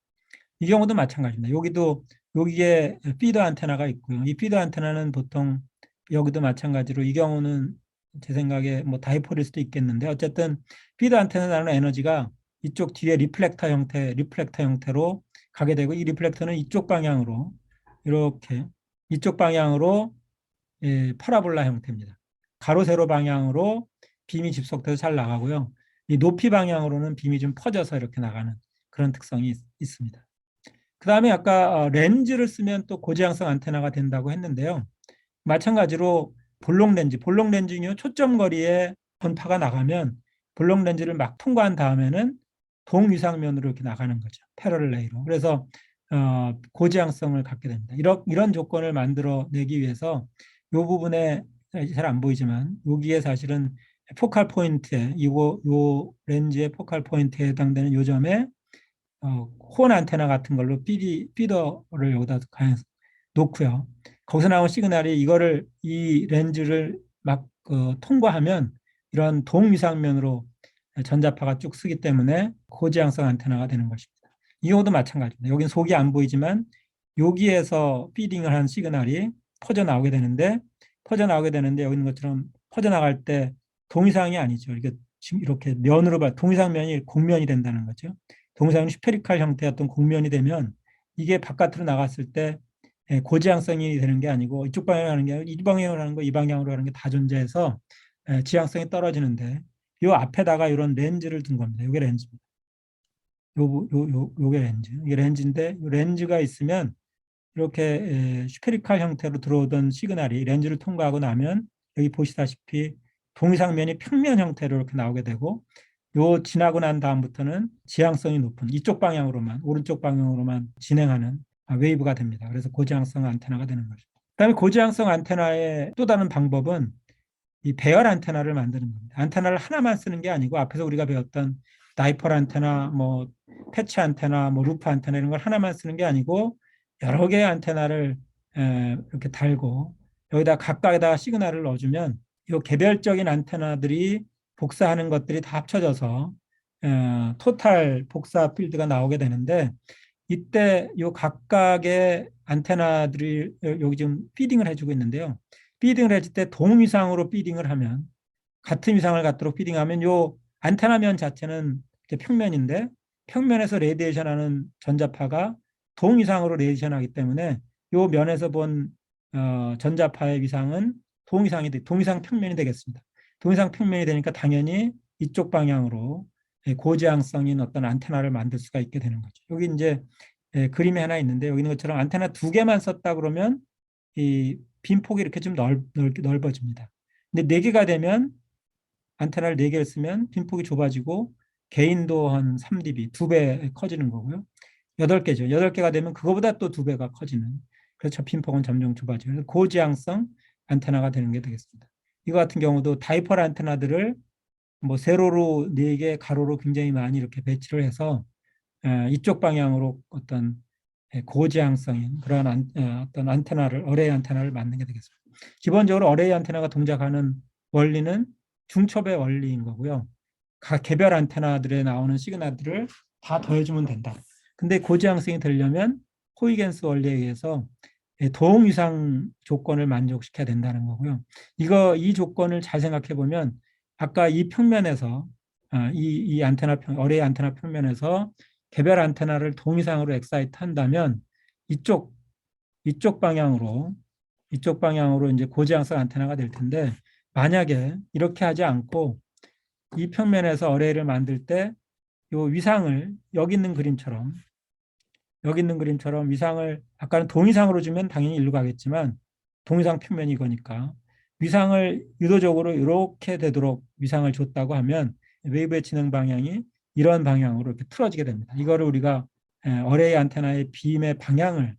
이 경우도 마찬가지입니다. 여기에 피더 안테나가 있고요. 이 피더 안테나는 보통 여기도 마찬가지로 이 경우는 제 생각에 뭐 다이폴일 수도 있겠는데, 어쨌든 피더 안테나 나는 에너지가 이쪽 뒤에 리플렉터 형태로 가게 되고, 이 리플렉터는 이쪽 방향으로 파라볼라 형태입니다. 가로 세로 방향으로 빔이 집속돼서 잘 나가고요. 이 높이 방향으로는 빔이 좀 퍼져서 이렇게 나가는 그런 특성이 있습니다. 그 다음에 아까 렌즈를 쓰면 또 고지향성 안테나가 된다고 했는데요. 마찬가지로 볼록 렌즈요, 초점 거리에 전파가 나가면 볼록 렌즈를 막 통과한 다음에는 동위상면으로 이렇게 나가는 거죠. 패러렐레이로. 그래서 고지향성을 갖게 됩니다. 이런 조건을 만들어내기 위해서 이 부분에 잘 안 보이지만 여기에 사실은 포칼 포인트에 요 렌즈의 포칼 포인트에 해당되는 요점에 혼 안테나 같은 걸로 피더를 여기다 놓고요. 거기서 나온 시그널이 이 렌즈를 막 통과하면 이런 동위상면으로 전자파가 쭉 쓰기 때문에 고지향성 안테나가 되는 것입니다. 이 경우도 마찬가지입니다. 여기는 속이 안 보이지만 여기에서 피딩을 한 시그널이 퍼져나오게 되는데 여기 있는 것처럼 퍼져나갈 때 동위상이 아니죠. 이렇게 면으로 동위상면이 곡면이 된다는 거죠. 동위상은 스페리칼 형태의 곡면이 되면 이게 바깥으로 나갔을 때 고지향성이 되는 게 아니고 이쪽 방향으로 하는 게 아니고 이 방향으로 하는 거, 이 방향으로 하는 게 다 존재해서 지향성이 떨어지는데 이 앞에다가 이런 렌즈를 둔 겁니다. 이게 렌즈입니다. 요게 렌즈. 이게 렌즈인데 이 렌즈가 있으면 이렇게 스페리칼 형태로 들어오던 시그널이 렌즈를 통과하고 나면 여기 보시다시피 동상면이 평면 형태로 이렇게 나오게 되고 지나고 난 다음부터는 지향성이 높은 오른쪽 방향으로만 진행하는 웨이브가 됩니다. 그래서 고지향성 안테나가 되는 거죠. 그다음에 고지향성 안테나의 또 다른 방법은 이 배열 안테나를 만드는 겁니다. 안테나를 하나만 쓰는 게 아니고 앞에서 우리가 배웠던 다이폴 안테나, 뭐 패치 안테나, 뭐 루프 안테나 이런 걸 하나만 쓰는 게 아니고 여러 개의 안테나를 이렇게 달고 여기다 각각에다가 시그널을 넣어주면 이 개별적인 안테나들이 복사하는 것들이 다 합쳐져서 토탈 복사 필드가 나오게 되는데, 이때 요 각각의 안테나들이 여기 지금 피딩을 해주고 있는데요. 피딩을 해줄 때 동위상으로 피딩을 하면, 같은 위상을 갖도록 피딩하면 요 안테나면 자체는 평면인데 평면에서 레디에이션하는 전자파가 동위상으로 레디에이션하기 때문에 요 면에서 본 전자파의 위상은 동위상 평면이 되겠습니다. 동위상 평면이 되니까 당연히 이쪽 방향으로 고지향성인 어떤 안테나를 만들 수가 있게 되는 거죠. 여기 이제 그림이 하나 있는데 여기 있는 것처럼 안테나 2개만 썼다 그러면 이 빈폭이 이렇게 좀 넓어집니다. 근데 4개가 되면 안테나를 4개를 쓰면 빈폭이 좁아지고 개인도 한 3dB, 2배 커지는 거고요. 8개죠. 8개가 되면 그거보다 또 2배가 커지는. 그래서 빈폭은 점점 좁아지고 그래서 고지향성 안테나가 되는 게 되겠습니다. 이거 같은 경우도 다이폴 안테나들을 뭐 세로로 4개, 가로로 굉장히 많이 이렇게 배치를 해서 이쪽 방향으로 어떤 고지향성인 그런 어떤 어레이 안테나를 만든 게 되겠습니다. 기본적으로 어레이 안테나가 동작하는 원리는 중첩의 원리인 거고요. 각 개별 안테나들에 나오는 시그널들을 다 더해주면 된다. 근데 고지향성이 되려면 호이겐스 원리에 의해서 도형위상 조건을 만족시켜야 된다는 거고요. 이 조건을 잘 생각해 보면 아까 이 평면에서 이 어레이 안테나 평면에서 개별 안테나를 동위상으로 엑사이트 한다면 이쪽 방향으로 이제 고지향성 안테나가 될 텐데, 만약에 이렇게 하지 않고 이 평면에서 어레이를 만들 때 이 위상을 여기 있는 그림처럼 위상을 아까는 동위상으로 주면 당연히 일로 가겠지만 동위상 평면이 이거니까 위상을 유도적으로 이렇게 되도록 위상을 줬다고 하면 웨이브의 진행 방향이 이런 방향으로 이렇게 틀어지게 됩니다. 이거를 우리가 어레이 안테나의 빔의 방향을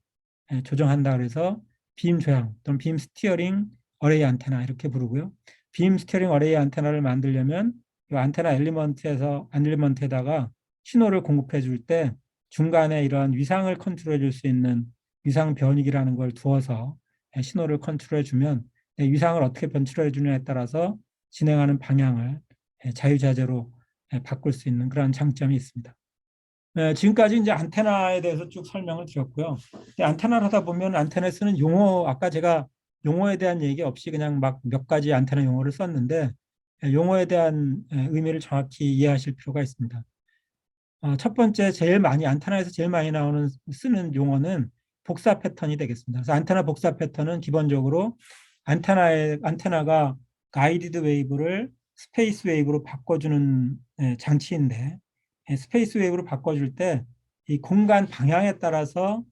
조정한다 그래서 빔 조향 또는 빔 스티어링 어레이 안테나 이렇게 부르고요. 빔 스티어링 어레이 안테나를 만들려면 이 안테나 엘리먼트에다가 신호를 공급해 줄 때 중간에 이런 위상을 컨트롤해 줄 수 있는 위상 변이기라는 걸 두어서 신호를 컨트롤해 주면 위상을 어떻게 변출해 주느냐에 따라서 진행하는 방향을 자유자재로 바꿀 수 있는 그런 장점이 있습니다. 지금까지 이제 안테나에 대해서 쭉 설명을 드렸고요. 안테나를 하다 보면 안테나에 쓰는 용어, 아까 제가 용어에 대한 얘기 없이 그냥 막 몇 가지 안테나 용어를 썼는데 용어에 대한 의미를 정확히 이해하실 필요가 있습니다. 첫 번째 안테나에서 제일 많이 쓰는 용어는 복사 패턴이 되겠습니다. 그래서 안테나 복사 패턴은 기본적으로 안테나가 가이디드 웨이브를 스페이스 웨이브로 바꿔주는 장치인데 스페이스 웨이브로 바꿔줄 때 이 공간 방향에 따라서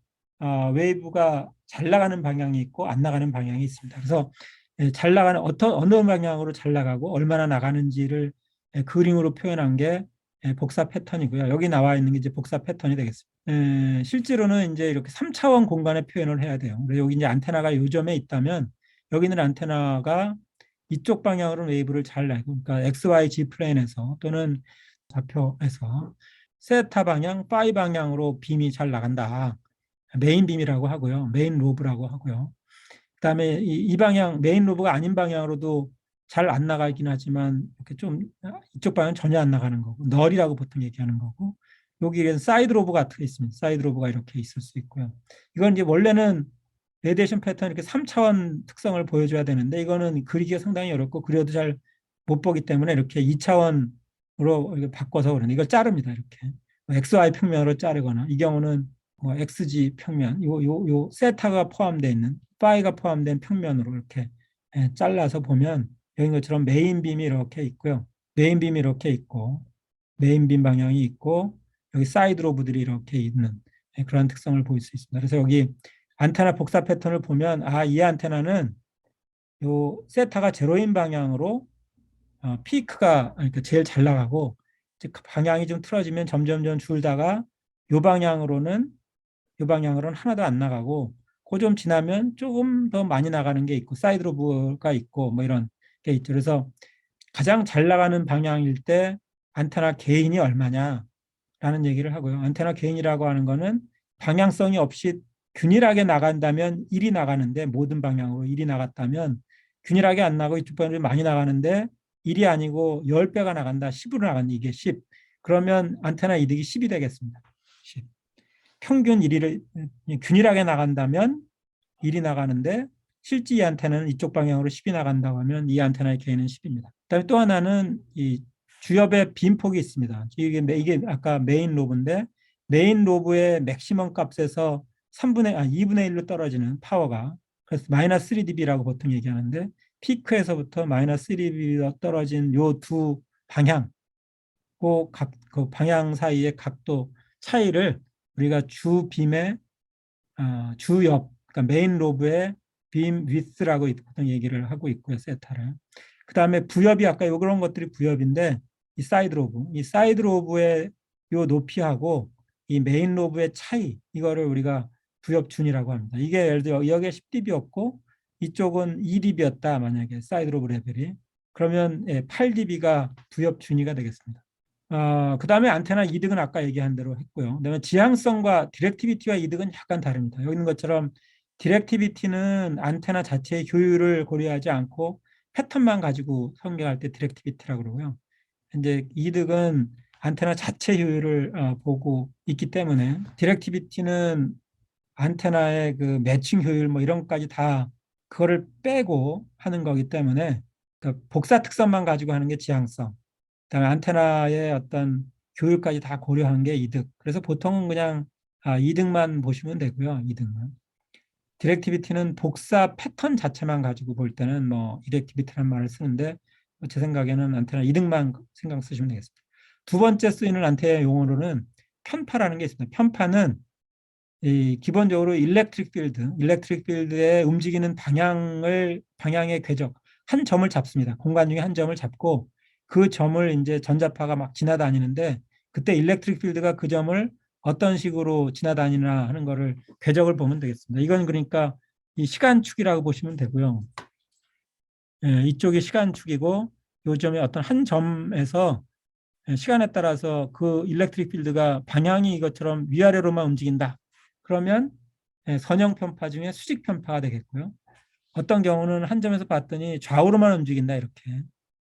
웨이브가 잘 나가는 방향이 있고 안 나가는 방향이 있습니다. 그래서 잘 나가는 어느 방향으로 잘 나가고 얼마나 나가는지를 그림으로 표현한 게 복사 패턴이고요. 여기 나와 있는 게 이제 복사 패턴이 되겠습니다. 실제로는 이제 이렇게 3차원 공간의 표현을 해야 돼요. 그래서 여기 이제 안테나가 요점에 있다면 여기 있는 안테나가 이쪽 방향으로 웨이브를 잘 나고, 그러니까 XYG 플레인에서 또는 좌표에서 세타 방향, 파이 방향으로 빔이 잘 나간다. 메인 빔이라고 하고요. 메인 로브라고 하고요. 그다음에 이 방향, 메인 로브가 아닌 방향으로도 잘 안 나가긴 하지만 이렇게 좀 이쪽 방향 전혀 안 나가는 거고 널이라고 보통 얘기하는 거고 여기에는 사이드 로브가 들어 있습니다. 사이드 로브가 이렇게 있을 수 있고요. 이건 이제 원래는 레디에이션 패턴 이렇게 3차원 특성을 보여줘야 되는데 이거는 그리기가 상당히 어렵고 그려도 잘 못 보기 때문에 이렇게 2차원으로 바꿔서 그러는데 이걸 자릅니다. 이렇게 XY 평면으로 자르거나 이 경우는 뭐 XG 평면 요 세타가 포함되어 있는 파이가 포함된 평면으로 이렇게 잘라서 보면 여기 것처럼 메인 빔이 이렇게 있고요. 메인 빔이 이렇게 있고 메인 빔 방향이 있고 여기 사이드 로브들이 이렇게 있는 그런 특성을 보일 수 있습니다. 그래서 여기 안테나 복사 패턴을 보면 이 안테나는 요 세타가 제로인 방향으로 피크가 그러니까 제일 잘 나가고 그 방향이 좀 틀어지면 점점 줄다가 요 방향으로는 하나도 안 나가고 그 좀 지나면 조금 더 많이 나가는 게 있고 사이드 로브가 있고 뭐 이런 게 있죠. 그래서 가장 잘 나가는 방향일 때 안테나 개인이 얼마냐라는 얘기를 하고요. 안테나 개인이라고 하는 거는 방향성이 없이 균일하게 나간다면 1이 나가는데 모든 방향으로 1이 나갔다면 균일하게 안 나고 이쪽 방향이 많이 나가는데 1이 아니고 10배가 나간다. 10으로 나간다. 이게 10. 그러면 안테나 이득이 10이 되겠습니다. 10. 평균 1위를 균일하게 나간다면 1이 나가는데 실제 이 안테나는 이쪽 방향으로 10이 나간다고 하면 이 안테나의 개인은 10입니다. 그다음에 또 하나는 이 주엽의 빈폭이 있습니다. 이게 아까 메인 로브인데 메인 로브의 맥시멈 값에서 2분의 1로 떨어지는 파워가 그래서 마이너스 3dB라고 보통 얘기하는데 피크에서부터 마이너스 3dB로 떨어진 요 두 방향 그 방향 사이의 각도 차이를 우리가 주빔의 주엽, 그러니까 메인 로브의 빔 위스라고 보통 얘기를 하고 있고요, 세타를. 그 다음에 부엽이 아까 그런 것들이 부엽인데 이 사이드 로브의 요 높이하고 이 메인 로브의 차이, 이거를 우리가 부엽준이라고 합니다. 이게 예를 들어 여기에 10dB였고 이쪽은 2dB였다, 만약에 사이드 로브 레벨이. 그러면 8dB가 부엽준위가 되겠습니다. 그 다음에 안테나 이득은 아까 얘기한 대로 했고요. 그다음에 지향성과 디렉티비티와 이득은 약간 다릅니다. 여기 있는 것처럼 디렉티비티는 안테나 자체의 효율을 고려하지 않고 패턴만 가지고 설명할 때 디렉티비티라고 그러고요. 이제 이득은 안테나 자체 효율을 보고 있기 때문에 디렉티비티는 안테나의 그 매칭 효율 뭐 이런 것까지 다 그거를 빼고 하는 거기 때문에 그 복사 특성만 가지고 하는 게 지향성. 그다음에 안테나의 어떤 교육까지 다 고려한 게 이득. 그래서 보통은 그냥 이득만 보시면 되고요. 이득만. 디렉티비티는 복사 패턴 자체만 가지고 볼 때는 뭐 디렉티비티라는 말을 쓰는데 제 생각에는 안테나 이득만 생각 쓰시면 되겠습니다. 두 번째 쓰이는 안테나 용어로는 편파라는 게 있습니다. 편파는 기본적으로 일렉트릭 필드의 움직이는 방향의 궤적 한 점을 잡습니다. 공간 중에 한 점을 잡고 그 점을 이제 전자파가 막 지나다니는데 그때 일렉트릭 필드가 그 점을 어떤 식으로 지나다니나 하는 거를 궤적을 보면 되겠습니다. 이건 그러니까 이 시간축이라고 보시면 되고요. 예, 이쪽이 시간축이고 요 점이 어떤 한 점에서 시간에 따라서 그 일렉트릭 필드가 방향이 이것처럼 위아래로만 움직인다. 그러면 선형 편파 중에 수직 편파가 되겠고요. 어떤 경우는 한 점에서 봤더니 좌우로만 움직인다 이렇게.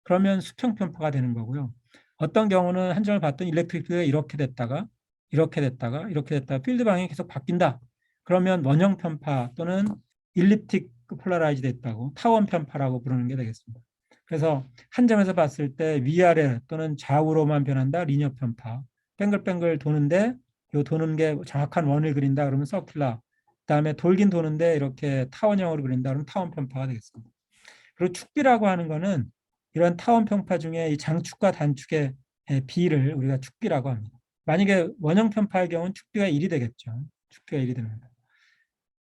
그러면 수평 편파가 되는 거고요. 어떤 경우는 한 점을 봤더니 일렉트릭 필드가 이렇게 됐다가 이렇게 됐다가 이렇게 됐다가 필드 방향이 계속 바뀐다. 그러면 원형 편파 또는 일립틱 폴라라이즈 됐다고 타원 편파라고 부르는 게 되겠습니다. 그래서 한 점에서 봤을 때 위아래 또는 좌우로만 변한다. 리니어 편파. 뱅글뱅글 도는데 요 도는 게 정확한 원을 그린다. 그러면 서큘라. 그다음에 돌긴 도는데 이렇게 타원형으로 그린다. 그러면 타원 편파가 되겠습니다. 그리고 축비라고 하는 거는 이런 타원 편파 중에 이 장축과 단축의 비를 우리가 축비라고 합니다. 만약에 원형 편파의 경우는 축비가 1이 되겠죠. 축비가 1이 됩니다.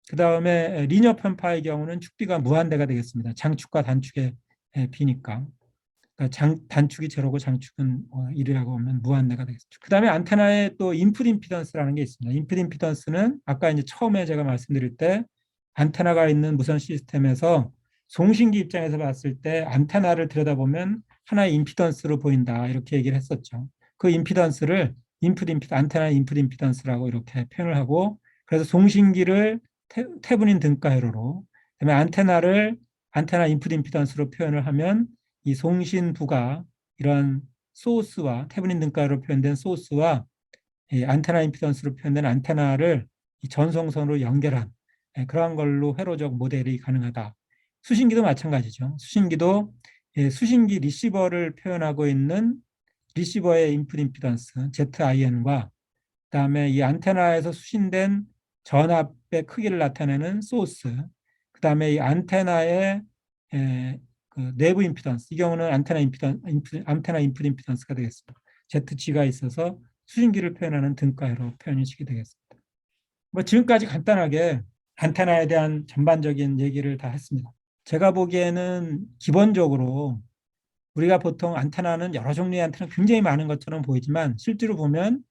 그 다음에 리니어 편파의 경우는 축비가 무한대가 되겠습니다. 장축과 단축의 비니까. 그러니까 단축이 제로고 장축은 1이라고 하면 무한대가 되겠죠. 그 다음에 안테나에 또 인풋 임피던스라는 게 있습니다. 인풋 임피던스는 아까 이제 처음에 제가 말씀드릴 때 안테나가 있는 무선 시스템에서 송신기 입장에서 봤을 때 안테나를 들여다보면 하나의 임피던스로 보인다 이렇게 얘기를 했었죠. 그 임피던스를 안테나 인풋 임피던스라고 이렇게 표현을 하고 그래서 송신기를 태분인 등가 회로로 그다음에 안테나 인풋 임피던스로 표현을 하면 이 송신부가 이런 소스와 태분인 등가로 표현된 소스와 안테나 임피던스로 표현된 안테나를 이 전송선으로 연결한 그러한 걸로 회로적 모델이 가능하다. 수신기도 마찬가지죠. 수신기도 수신기 리시버를 표현하고 있는 리시버의 인풋 임피던스 ZIN과 그다음에 이 안테나에서 수신된 전압의 크기를 나타내는 소스, 그다음에 이 안테나의 그 내부 임피던스, 이 경우는 안테나 인풋 임피던스가 되겠습니다. ZG가 있어서 수신기를 표현하는 등가로 표현식이 되겠습니다. 뭐 지금까지 간단하게 안테나에 대한 전반적인 얘기를 다 했습니다. 제가 보기에는 기본적으로 우리가 보통 안테나는 여러 종류의 안테나 굉장히 많은 것처럼 보이지만 실제로 보면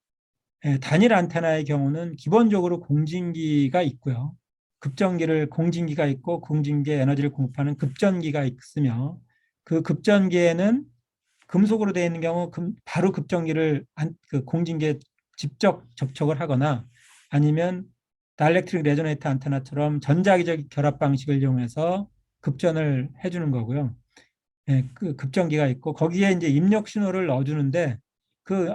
단일 안테나의 경우는 기본적으로 공진기가 있고요. 공진기가 있고 공진기에 에너지를 공급하는 급전기가 있으며 그 급전기에는 금속으로 되어 있는 경우 바로 급전기를 그 공진기에 직접 접촉을 하거나 아니면 다이렉트릭 레조네이터 안테나처럼 전자기적 결합 방식을 이용해서 급전을 해주는 거고요. 그 급전기가 있고 거기에 이제 입력 신호를 넣어주는데 그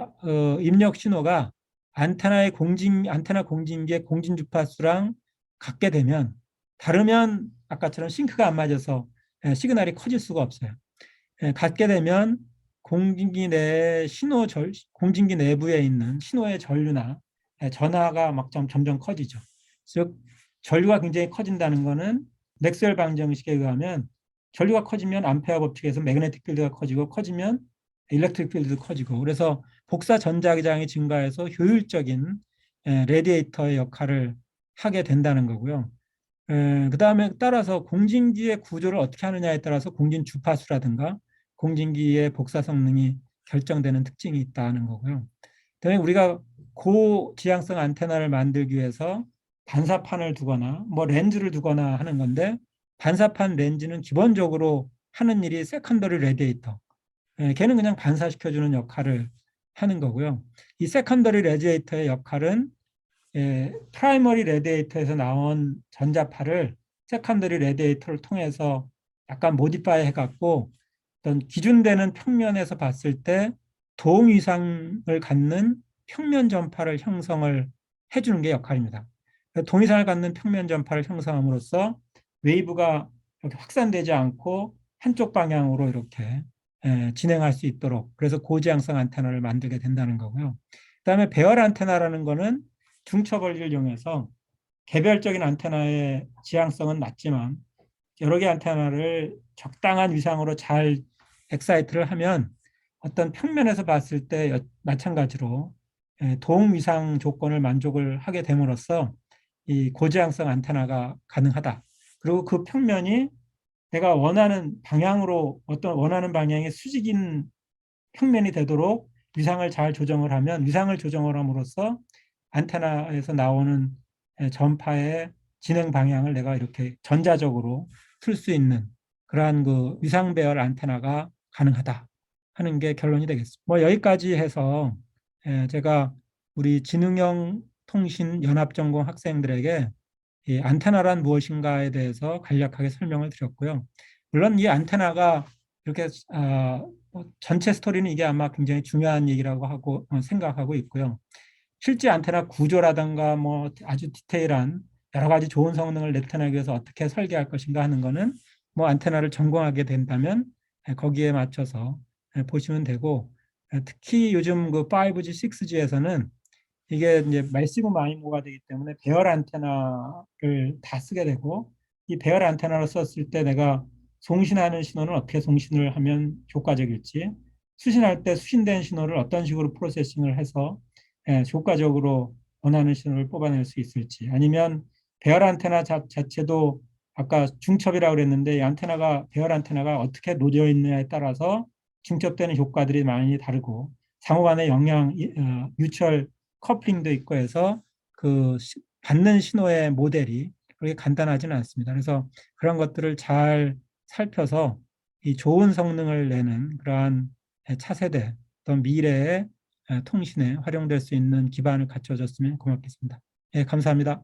입력 신호가 안테나 공진기의 공진 주파수랑 같게 되면 다르면 아까처럼 싱크가 안 맞아서 시그널이 커질 수가 없어요. 같게 되면 공진기 내부에 있는 신호의 전류나 전하가 막 점점 커지죠. 즉 전류가 굉장히 커진다는 것은 맥스웰 방정식에 의하면 전류가 커지면 암페어 법칙에서 매그네틱 필드가 커지면 일렉트릭 필드도 커지고 그래서 복사 전자기장이 증가해서 효율적인 레디에이터의 역할을 하게 된다는 거고요. 그다음에 따라서 공진기의 구조를 어떻게 하느냐에 따라서 공진 주파수라든가 공진기의 복사 성능이 결정되는 특징이 있다는 거고요. 그다음에 우리가 고지향성 안테나를 만들기 위해서 반사판을 두거나 뭐 렌즈를 두거나 하는 건데 반사판 렌즈는 기본적으로 하는 일이 세컨더리 레디에이터. 걔는 그냥 반사시켜주는 역할을 하는 거고요. 이 세컨더리 레디에이터의 역할은 프라이머리 레디에이터에서 나온 전자파를 세컨더리 레디에이터를 통해서 약간 모디파이 해갖고 어떤 기준되는 평면에서 봤을 때 동위상을 갖는 평면 전파를 형성을 해주는 게 역할입니다. 동위상을 갖는 평면 전파를 형성함으로써 웨이브가 이렇게 확산되지 않고 한쪽 방향으로 이렇게 진행할 수 있도록 그래서 고지향성 안테나를 만들게 된다는 거고요. 그다음에 배열 안테나라는 거는 중처벌리를 이용해서 개별적인 안테나의 지향성은 낮지만 여러 개 안테나를 적당한 위상으로 잘 엑사이트를 하면 어떤 평면에서 봤을 때 마찬가지로 도움 위상 조건을 만족을 하게 됨으로써 이 고지향성 안테나가 가능하다. 그리고 그 평면이 내가 원하는 방향으로 어떤 원하는 방향의 수직인 평면이 되도록 위상을 잘 조정을 하면 위상을 조정을 함으로써 안테나에서 나오는 전파의 진행 방향을 내가 이렇게 전자적으로 틀 수 있는 그러한 그 위상 배열 안테나가 가능하다 하는 게 결론이 되겠습니다. 뭐 여기까지 해서 제가 우리 지능형 통신 연합전공 학생들에게 이 안테나란 무엇인가에 대해서 간략하게 설명을 드렸고요. 물론 이 안테나가 이렇게 뭐 전체 스토리는 이게 아마 굉장히 중요한 얘기라고 하고 생각하고 있고요. 실제 안테나 구조라든가 뭐 아주 디테일한 여러 가지 좋은 성능을 나타내기 위해서 어떻게 설계할 것인가 하는 거는 뭐 안테나를 전공하게 된다면 거기에 맞춰서 보시면 되고, 특히 요즘 그 5G, 6G에서는 이게 이제 말시브 마이모가 되기 때문에 배열 안테나를 다 쓰게 되고, 이 배열 안테나를 썼을 때 내가 송신하는 신호는 어떻게 송신을 하면 효과적일지, 수신할 때 수신된 신호를 어떤 식으로 프로세싱을 해서 효과적으로 원하는 신호를 뽑아낼 수 있을지, 아니면 배열 안테나 자체도 아까 중첩이라고 그랬는데 이 안테나가 배열 안테나가 어떻게 놓여 있느냐에 따라서 중첩되는 효과들이 많이 다르고 상호 간의 영향, 뮤추얼 커플링도 있고 해서 그 받는 신호의 모델이 그렇게 간단하지는 않습니다. 그래서 그런 것들을 잘 살펴서 이 좋은 성능을 내는 그러한 차세대 또 미래의 통신에 활용될 수 있는 기반을 갖춰줬으면 고맙겠습니다. 예, 감사합니다.